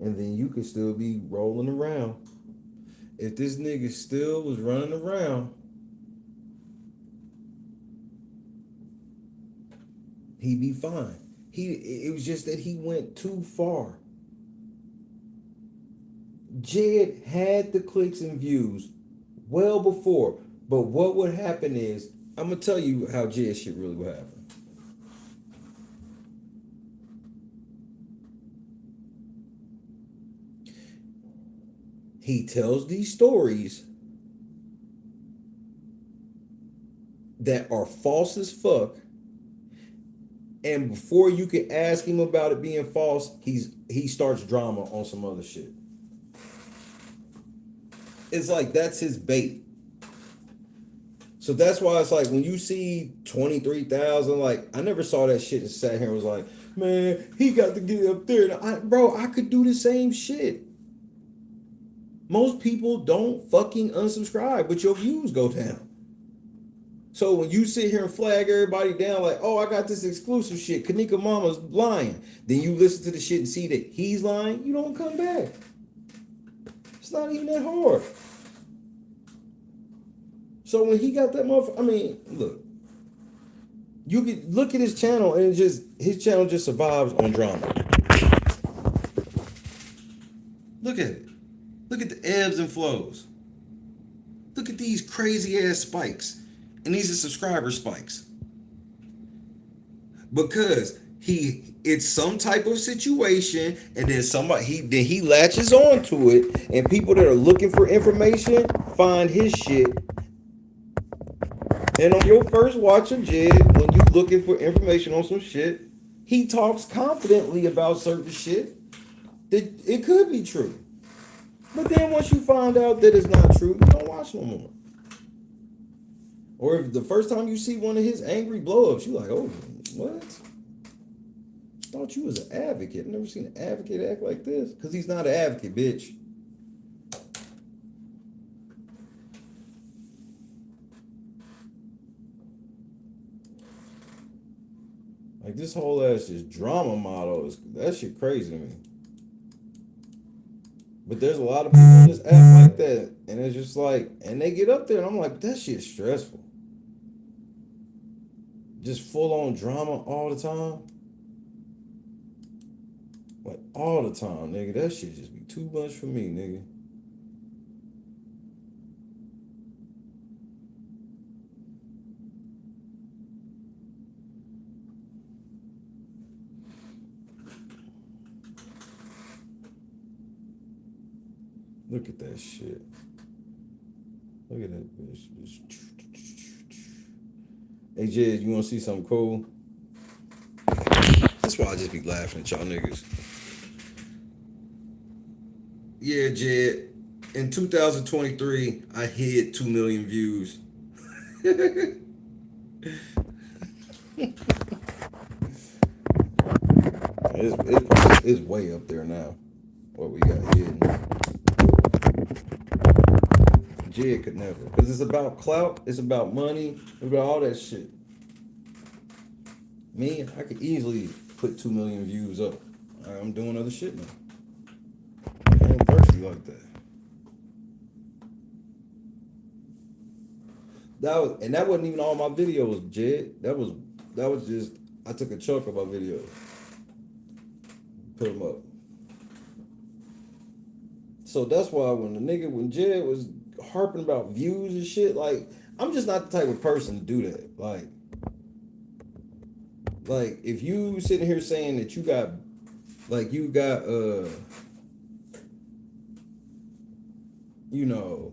and then you could still be rolling around. If this nigga still was running around, he'd be fine. It was just that he went too far. Jed had the clicks and views well before, but what would happen is, I'm gonna tell you how Jed shit really would happen. He tells these stories that are false as fuck, and before you can ask him about it being false, he starts drama on some other shit. It's like that's his bait. So that's why it's like when you see 23,000, like I never saw that shit and sat here and was like, man, he got to get up there. And I could do the same shit. Most people don't fucking unsubscribe, but your views go down. So when you sit here and flag everybody down like, oh, I got this exclusive shit, Kanika Mama's lying, then you listen to the shit and see that he's lying, you don't come back. It's not even that hard. So when he got that motherfucker, I mean, look, You can look at his channel and his channel just survives on drama. Look at it. Look at the ebbs and flows. Look at these crazy ass spikes. And these are subscriber spikes. Because it's some type of situation, and then he latches on to it, and people that are looking for information find his shit. And on your first watch of Jed, when you looking for information on some shit, he talks confidently about certain shit that it could be true. But then once you find out that it's not true, you don't watch no more. Or if the first time you see one of his angry blow-ups, you're like, oh, what? Thought you was an advocate. I've never seen an advocate act like this. Because he's not an advocate, bitch. Like this whole ass just drama model, that shit crazy to me. But there's a lot of people on this app like that. And it's just like, and they get up there and I'm like, that shit's stressful. Just full on drama all the time. Like all the time, nigga. That shit just be too much for me, nigga. Look at that shit. Look at that bitch. Hey, Jed, you want to see something cool? That's why I just be laughing at y'all niggas. Yeah, Jed. In 2023, I hit 2 million views. It's way up there now. What we got hidden. Jed could never. Because it's about clout, it's about money, it's about all that shit. Me, I could easily put 2 million views up. I'm doing other shit now. I ain't thirsty like that. That wasn't even all my videos, Jed. That was just, I took a chunk of my videos. Put them up. So that's why when Jed was harping about views and shit, like, I'm just not the type of person to do that. Like if you sitting here saying that you got you know,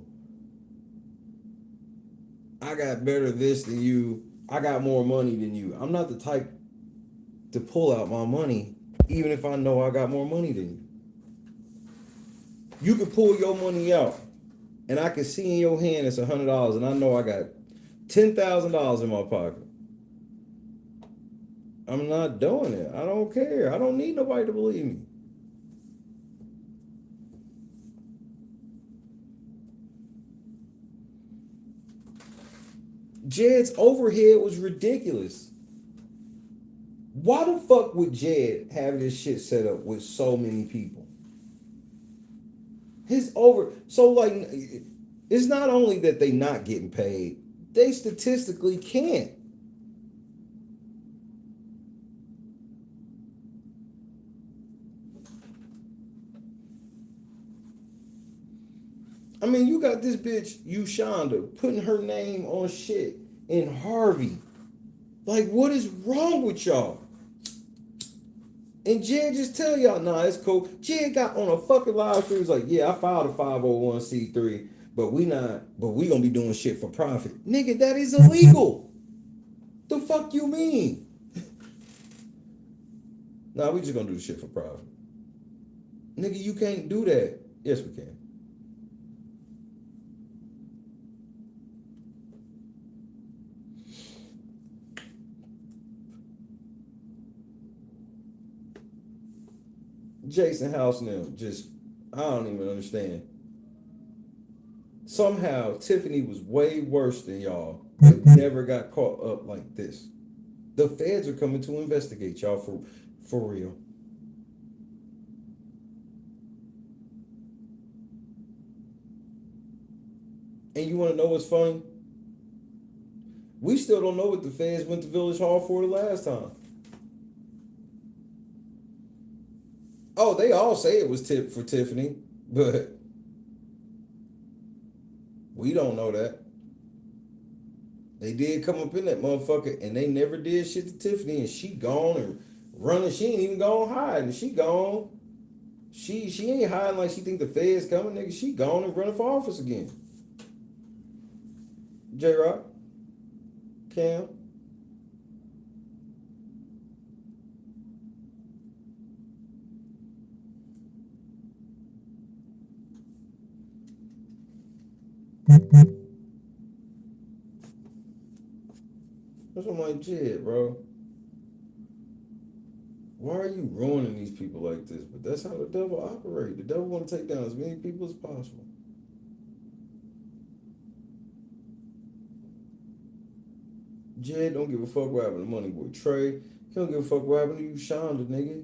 I got better this than you, I got more money than you. I'm not the type to pull out my money even if I know I got more money than you. You can pull your money out and I can see in your hand it's $100 and I know I got $10,000 in my pocket. I'm not doing it. I don't care. I don't need nobody to believe me. Jed's overhead was ridiculous. Why the fuck would Jed have this shit set up with so many people? So like, it's not only that they not getting paid, they statistically can't. I mean, you got this bitch, Shonda, putting her name on shit in Harvey. Like, what is wrong with y'all? And Jed just tell y'all, nah, it's cool. Jed got on a fucking live stream, was like, yeah, I filed a 501c3, but we gonna be doing shit for profit. Nigga, that is illegal. The fuck you mean? Nah, we just gonna do the shit for profit. Nigga, you can't do that. Yes, we can. Jason House now, I don't even understand. Somehow, Tiffany was way worse than y'all, but never got caught up like this. The feds are coming to investigate y'all for real. And you want to know what's funny? We still don't know what the feds went to Village Hall for the last time. Oh, they all say it was tip for Tiffany, but we don't know that. They did come up in that motherfucker, and they never did shit to Tiffany, and she gone and running. She ain't even gone hiding. She gone. She ain't hiding like she think the feds coming, nigga. She gone and running for office again. J Rock, Cam. That's what I'm like, Jed, bro. Why are you ruining these people like this? But that's how the devil operates. The devil want to take down as many people as possible. Jed don't give a fuck what happened to Money Boy Trey. He don't give a fuck what happened to you, Shonda, nigga.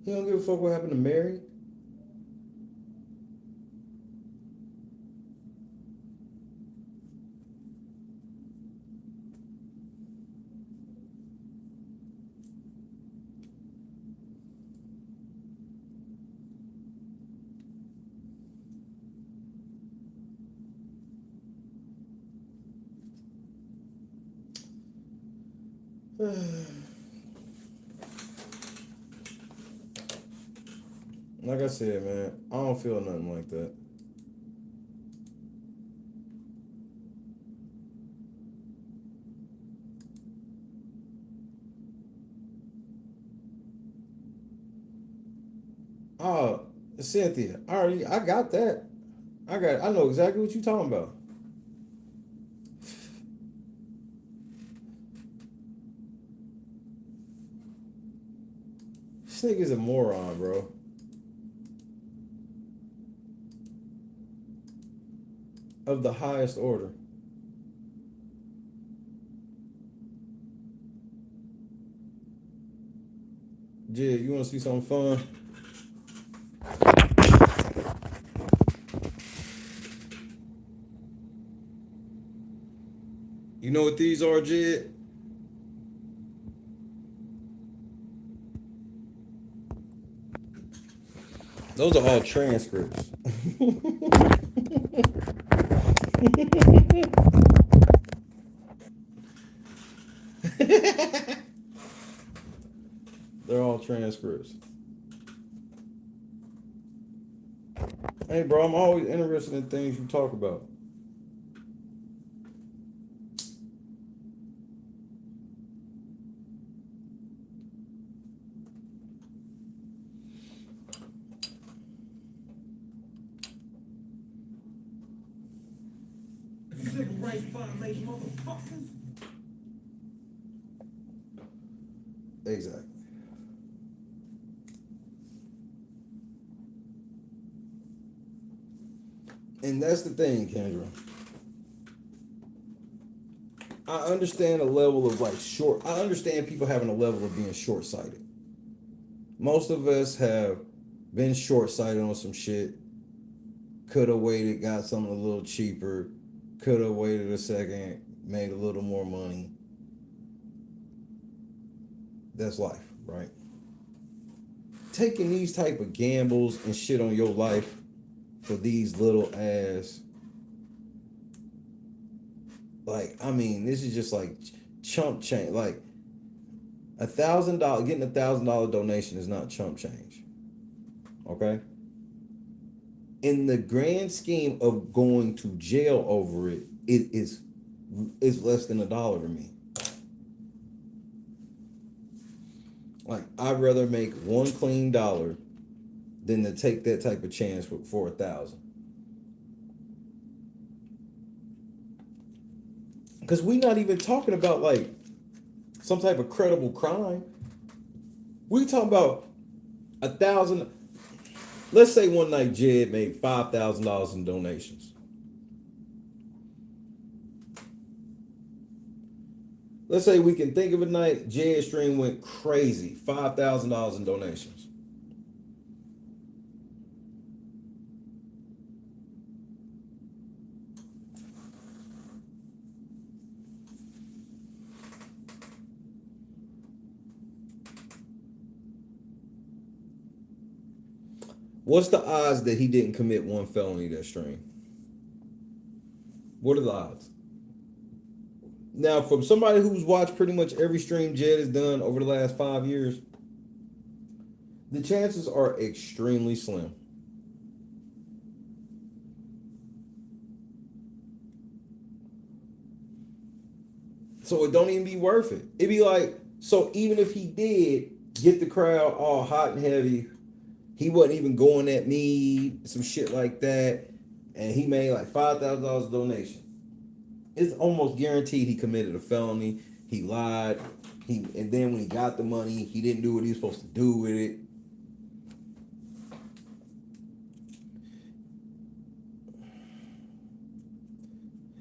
He don't give a fuck what happened to Mary. Like I said, man, I don't feel nothing like that. Oh, Cynthia, I got that. I know exactly what you're talking about. This nigga's a moron, bro. Of the highest order. Jed, you want to see something fun? You know what these are, Jed? Those are all transcripts. They're all transcripts. Hey, bro, I'm always interested in things you talk about. Civil rights violation, motherfuckers. Exactly. And that's the thing, Kendra. I understand a level of like short. I understand people having a level of being short sighted. Most of us have been short sighted on some shit. Could have waited, got something a little cheaper. Could have waited a second, made a little more money. That's life, right? Taking these type of gambles and shit on your life for these little ass, like, I mean, this is just like chump change. Like $1,000, getting $1,000 donation is not chump change. Okay. In the grand scheme of going to jail over it, it's less than $1 to me. Like, I'd rather make one clean dollar than to take that type of chance for 1,000. Because we're not even talking about like some type of credible crime. We talking about 1,000. Let's say one night Jed made $5,000 in donations. Let's say we can think of a night Jed stream went crazy, $5,000 in donations. What's the odds that he didn't commit one felony that stream? What are the odds? Now, from somebody who's watched pretty much every stream Jed has done over the last 5 years, the chances are extremely slim. So it don't even be worth it. It'd be like, so even if he did get the crowd all hot and heavy, he wasn't even going at me, some shit like that, and he made like $5,000 donation. It's almost guaranteed he committed a felony. He lied. And then when he got the money, he didn't do what he was supposed to do with it.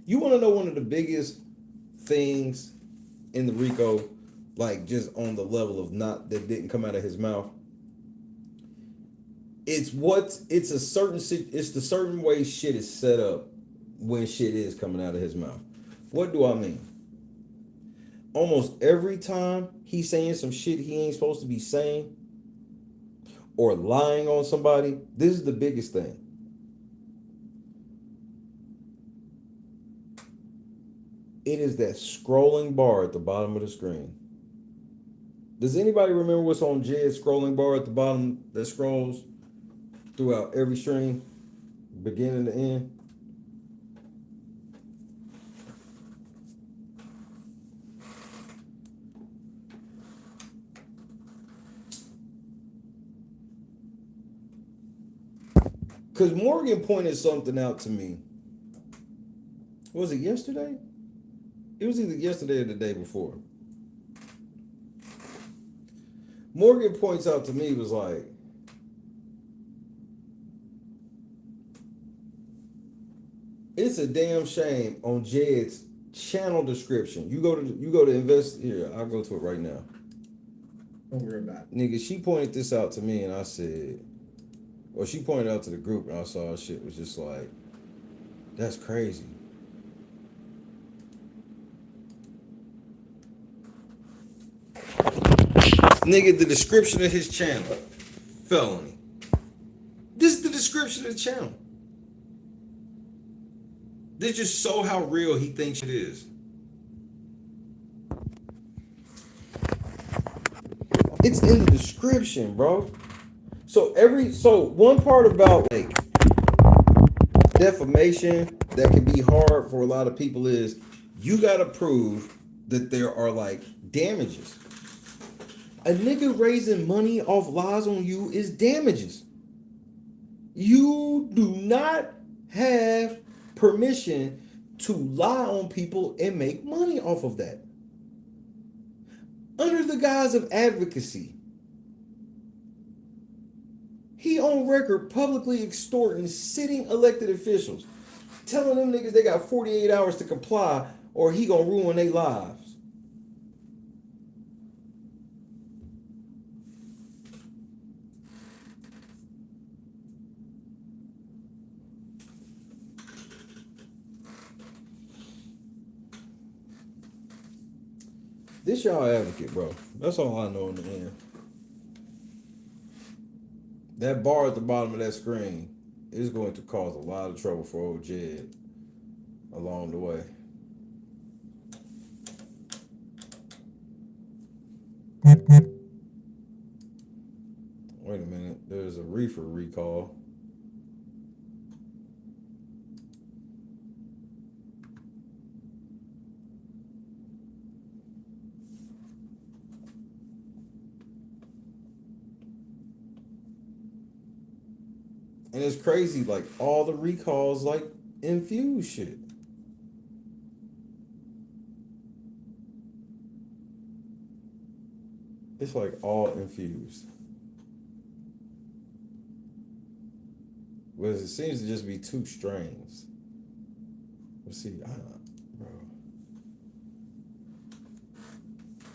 You want to know one of the biggest things in the RICO, like just on the level of not that didn't come out of his mouth? It's the certain way shit is set up when shit is coming out of his mouth. What do I mean? Almost every time he's saying some shit he ain't supposed to be saying or lying on somebody, this is the biggest thing. It is that scrolling bar at the bottom of the screen. Does anybody remember what's on Jed's scrolling bar at the bottom that scrolls throughout every stream, beginning to end? Because Morgan pointed something out to me. Was it yesterday? It was either yesterday or the day before. Morgan points out to me, was like, it's a damn shame on Jed's channel description. You go to invest here. I'll go to it right now. Don't worry about it. Nigga, she pointed this out to me and I said, or she pointed out to the group and I saw shit was just like, that's crazy. Nigga, the description of his channel, felony. This is the description of the channel. This just show how real he thinks it is. It's in the description, bro. So one part about like defamation that can be hard for a lot of people is you gotta prove that there are like damages. A nigga raising money off lies on you is damages. You do not have permission to lie on people and make money off of that. Under the guise of advocacy, he on record publicly extorting sitting elected officials, telling them niggas they got 48 hours to comply or he gonna ruin their lives. This y'all advocate, bro. That's all I know in the end. That bar at the bottom of that screen is going to cause a lot of trouble for old Jed along the way. Wait a minute. There's a reefer recall. And it's crazy, like all the recalls like infuse shit. It's like all infused. Whereas it seems to just be two strains. Let's see, bro.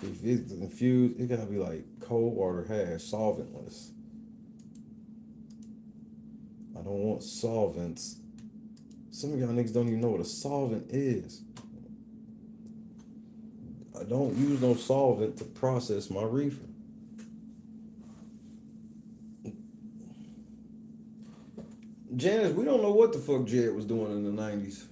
If it's infused, it gotta be like cold water hash, solventless. I don't want solvents. Some of y'all niggas don't even know what a solvent is. I don't use no solvent to process my reefer. Janice, we don't know what the fuck Jed was doing in the 90s.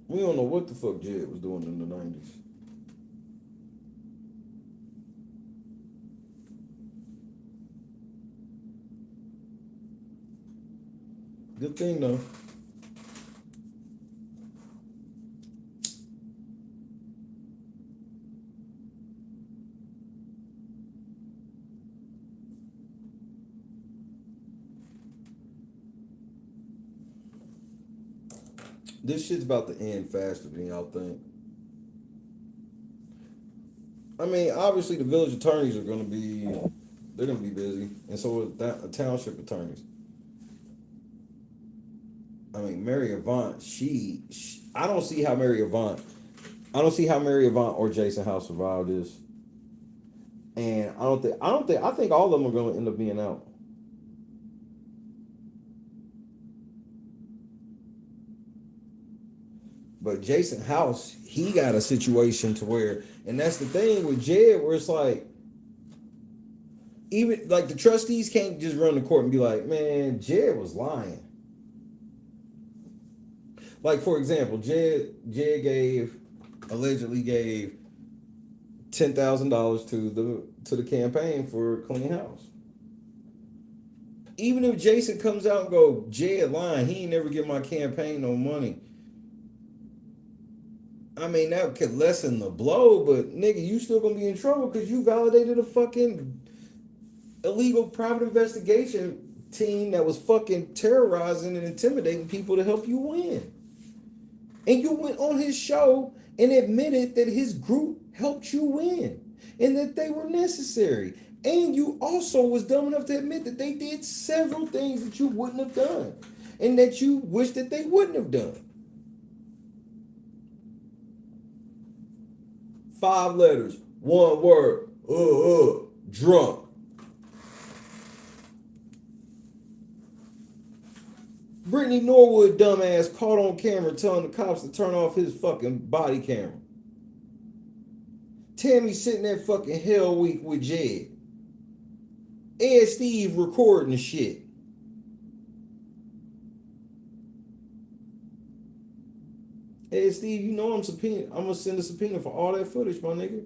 We don't know what the fuck Jed was doing in the 90s. Good thing though. This shit's about to end faster than y'all think. I mean, obviously the village attorneys are they're gonna be busy, and so are the township attorneys. I mean, Mary Avant, I don't see how Mary Avant or Jason House survived this. And I think all of them are gonna end up being out. But Jason House, he got a situation to where, and that's the thing with Jed, where it's like, even like the trustees can't just run the court and be like, man, Jed was lying. Like for example, Jed allegedly gave $10,000 to the campaign for Clean House. Even if Jason comes out and go, Jed lying, he ain't never give my campaign no money. I mean, that could lessen the blow, but nigga, you still gonna be in trouble because you validated a fucking illegal private investigation team that was fucking terrorizing and intimidating people to help you win. And you went on his show and admitted that his group helped you win and that they were necessary. And you also was dumb enough to admit that they did several things that you wouldn't have done and that you wish that they wouldn't have done. 5 letters, 1 word, drunk. Brittany Norwood, dumbass, caught on camera telling the cops to turn off his fucking body camera. Tammy sitting at fucking Hell Week with Jed. Ed Steve recording the shit. Hey Steve, you know I'm gonna send a subpoena for all that footage, my nigga.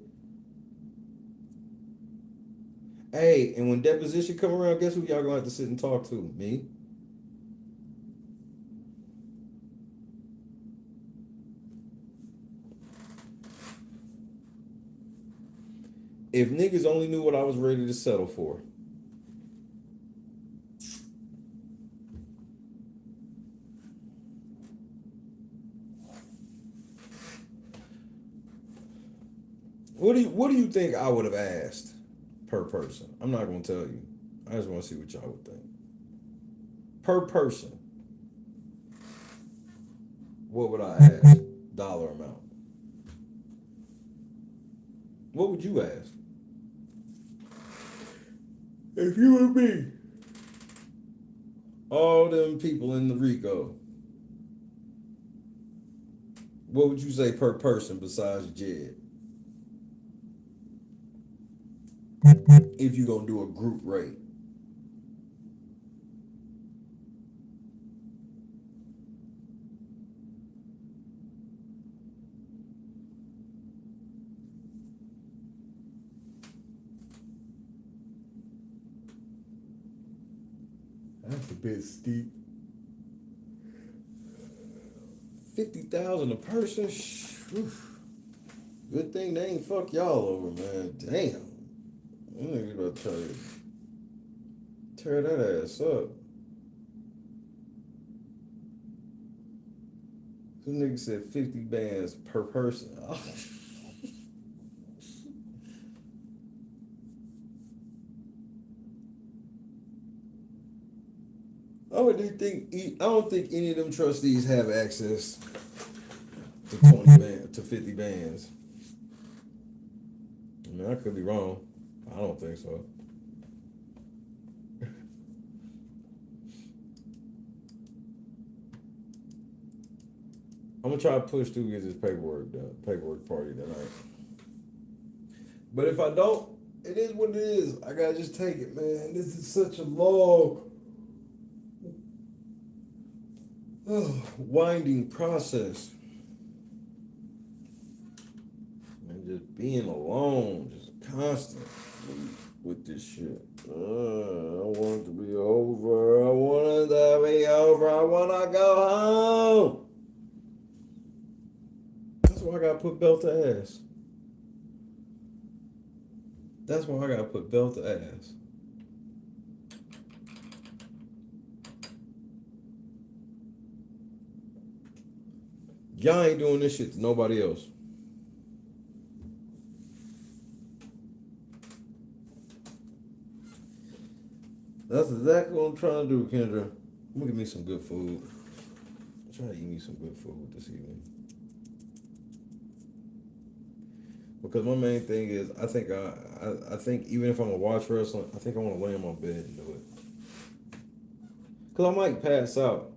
Hey, and when deposition come around, guess who y'all gonna have to sit and talk to? Me. If niggas only knew what I was ready to settle for. What do you think I would have asked per person? I'm not gonna tell you. I just want to see what y'all would think. Per person, what would I ask? Dollar amount. What would you ask? If you were me, all them people in the RICO, what would you say per person besides Jed? If you gonna do a group rate. That's a bit steep. 50,000 a person. Oof. Good thing they ain't fuck y'all over, man. Damn. Them niggas about to tear that ass up. This nigga said 50 bands per person. I don't think any of them trustees have access to 50 bands. I mean, I could be wrong. I don't think so. I'm gonna try to push through get this paperwork party tonight. But if I don't, it is what it is. I gotta just take it, man. This is such a long, winding process. And just being alone, just constant with this shit. I want it to be over. I want it to be over. I want to go home. That's why I gotta put belt to ass. That's why I gotta put belt to ass. Y'all ain't doing this shit to nobody else. That's exactly what I'm trying to do, Kendra. I'm gonna get me some good food. I'm trying to eat me some good food this evening. Because my main thing is, I think even if I'm gonna watch wrestling, I think I want to lay in my bed and do it. Because I might pass out.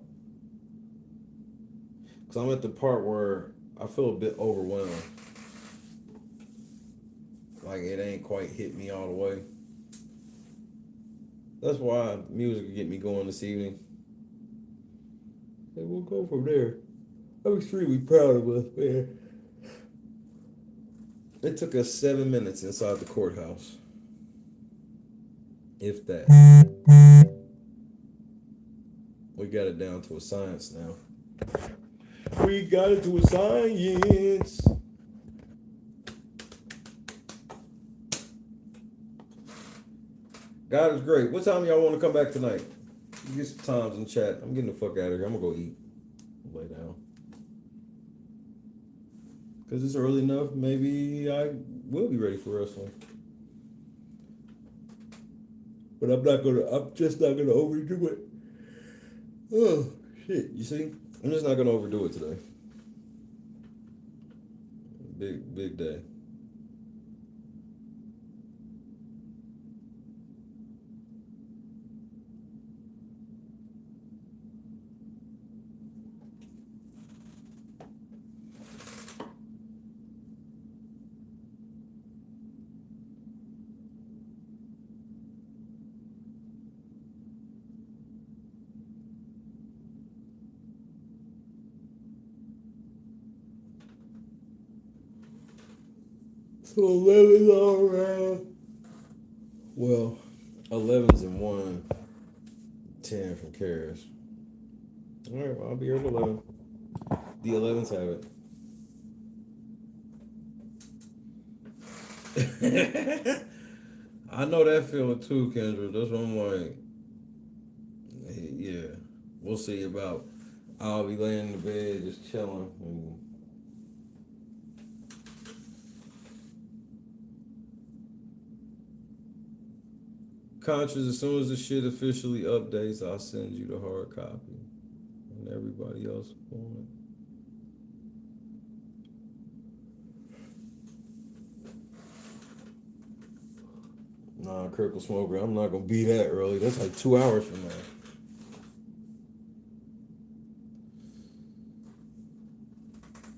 Because I'm at the part where I feel a bit overwhelmed. Like it ain't quite hit me all the way. That's why music will get me going this evening. And we'll go from there. I'm extremely proud of us, man. It took us 7 minutes inside the courthouse. If that. We got it down to a science now. We got it to a science. God is great. What time y'all want to come back tonight? You get some times in chat. I'm getting the fuck out of here. I'm gonna go eat. Lay down. Because it's early enough, maybe I will be ready for wrestling. But I'm just not gonna overdo it. Oh, shit. You see? I'm just not gonna overdo it today. Big day. So 11's all around. Well, 11's in 1, 10 from Karis. All right, well, I'll be here at 11. The 11s have it. I know that feeling too, Kendra. That's what I'm like. Yeah, we'll see about. I'll be laying in the bed just chilling. And Conscious, as soon as the shit officially updates, I'll send you the hard copy. And everybody else want it. Nah, Critical Smoker, I'm not gonna be that early. That's like 2 hours from now.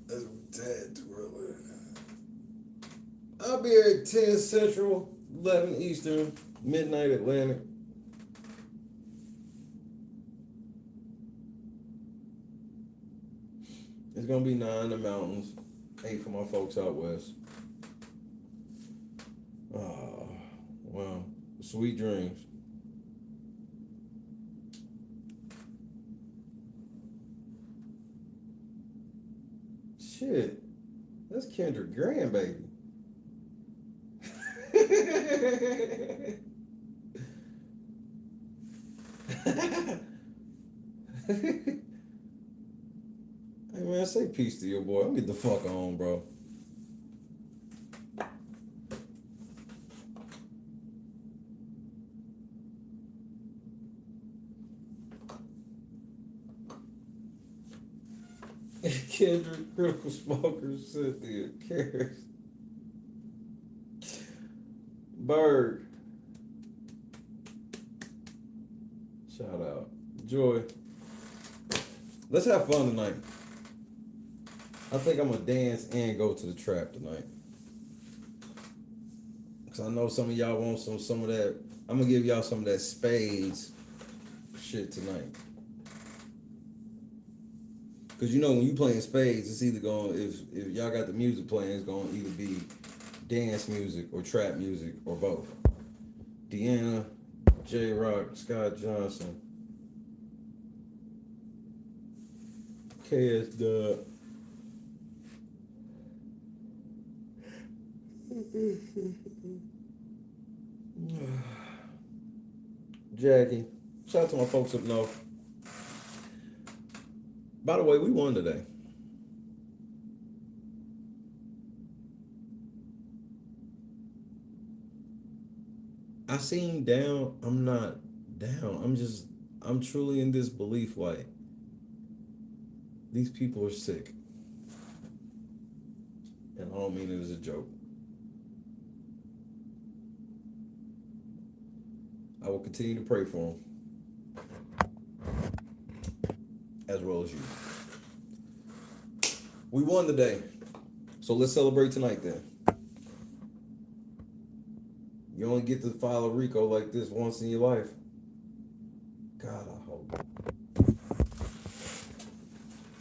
That's a tad too early. I'll be here at 10 Central, 11 Eastern, midnight Atlantic. It's gonna be 9 in the mountains, 8 for my folks out west. Oh, wow. Sweet dreams. Shit. That's Kendra grandbaby. Hey man, say peace to your boy. I'm getting the fuck on, bro. Kendrick, Critical Smoker, Cynthia, Karis, Bird. Shout out. Joy. Let's have fun tonight. I think I'm gonna dance and go to the trap tonight. Cause I know some of y'all want some of that. I'm gonna give y'all some of that spades shit tonight. Cause you know when you playing spades, it's either going if y'all got the music playing, it's gonna either be dance music or trap music or both. Deanna, J Rock, Scott Johnson, KS Dub. Jackie. Shout out to my folks up north. By the way, we won today. I seem down. I'm not down. I'm truly in this belief like these people are sick. And I don't mean it as a joke. I will continue to pray for them. As well as you. We won today. So let's celebrate tonight then. You only get to file a RICO like this once in your life. God, I hope.